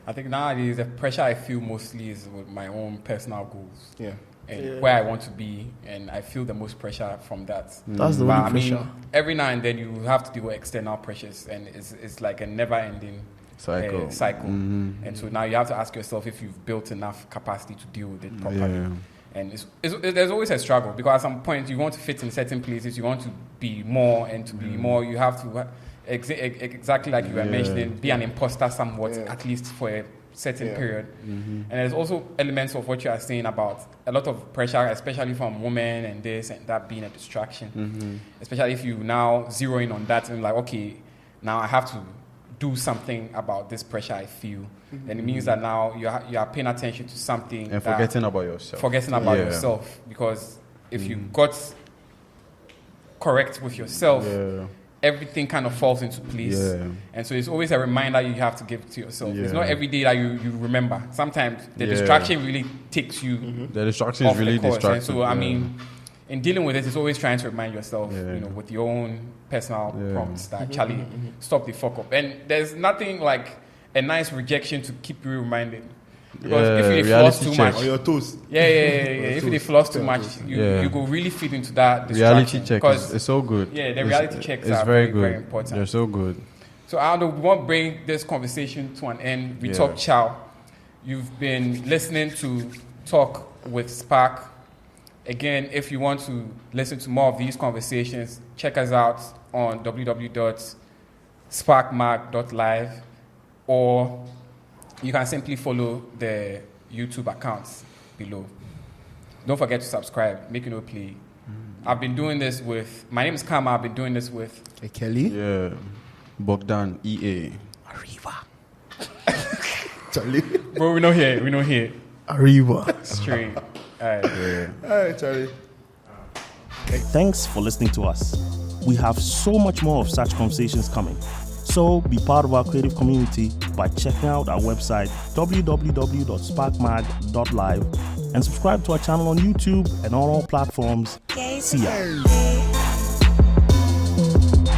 I think nowadays the pressure I feel mostly is with my own personal goals. Yeah. And where I want to be, and I feel the most pressure from that. That's the But only I pressure. mean, every now and then you have to deal with external pressures, and it's like a never-ending cycle. And so now you have to ask yourself if you've built enough capacity to deal with it properly. And there's always a struggle because at some point you want to fit in certain places, you want to be more, and to be more, you have to exactly like you were mentioning, be an imposter somewhat, at least for a certain period. And there's also elements of what you are saying about a lot of pressure, especially from women and this and that being a distraction. Especially if you now zero in on that and like, okay, now I have to do something about this pressure I feel. Then it means that now you are paying attention to something And forgetting about yourself. Yourself, because if you got correct with yourself, everything kind of falls into place. And so it's always a reminder you have to give to yourself. It's not every day that you remember. Sometimes the distraction really takes you The distraction off is really the course. distracting. And so, I mean, in dealing with it, it's always trying to remind yourself, you know, with your own personal prompts that, Charlie, stop the fuck up. And there's nothing like a nice rejection to keep you reminded. Because if you floss too much, On your toes. if they floss too much, you go really fit into that Reality distraction. check is so good. Yeah, the reality checks it's are very very, good. very important. They're so good. So Aldo, we want to bring this conversation to an end. We talk chow. You've been listening to Talk with Spark. Again, if you want to listen to more of these conversations, check us out on www.sparkmag.live, or you can simply follow the YouTube accounts below. Don't forget to subscribe, make it no play. I've been doing this with, my name is Kama, I've been doing this with Kelly? Yeah. Bogdan, EA. Arriva. Charlie? Bro, we know here. Arriva. Straight. All right. All right, Charlie. Thanks for listening to us. We have so much more of such conversations coming. So be part of our creative community by checking out our website www.sparkmag.live and subscribe to our channel on YouTube and on all platforms. See ya.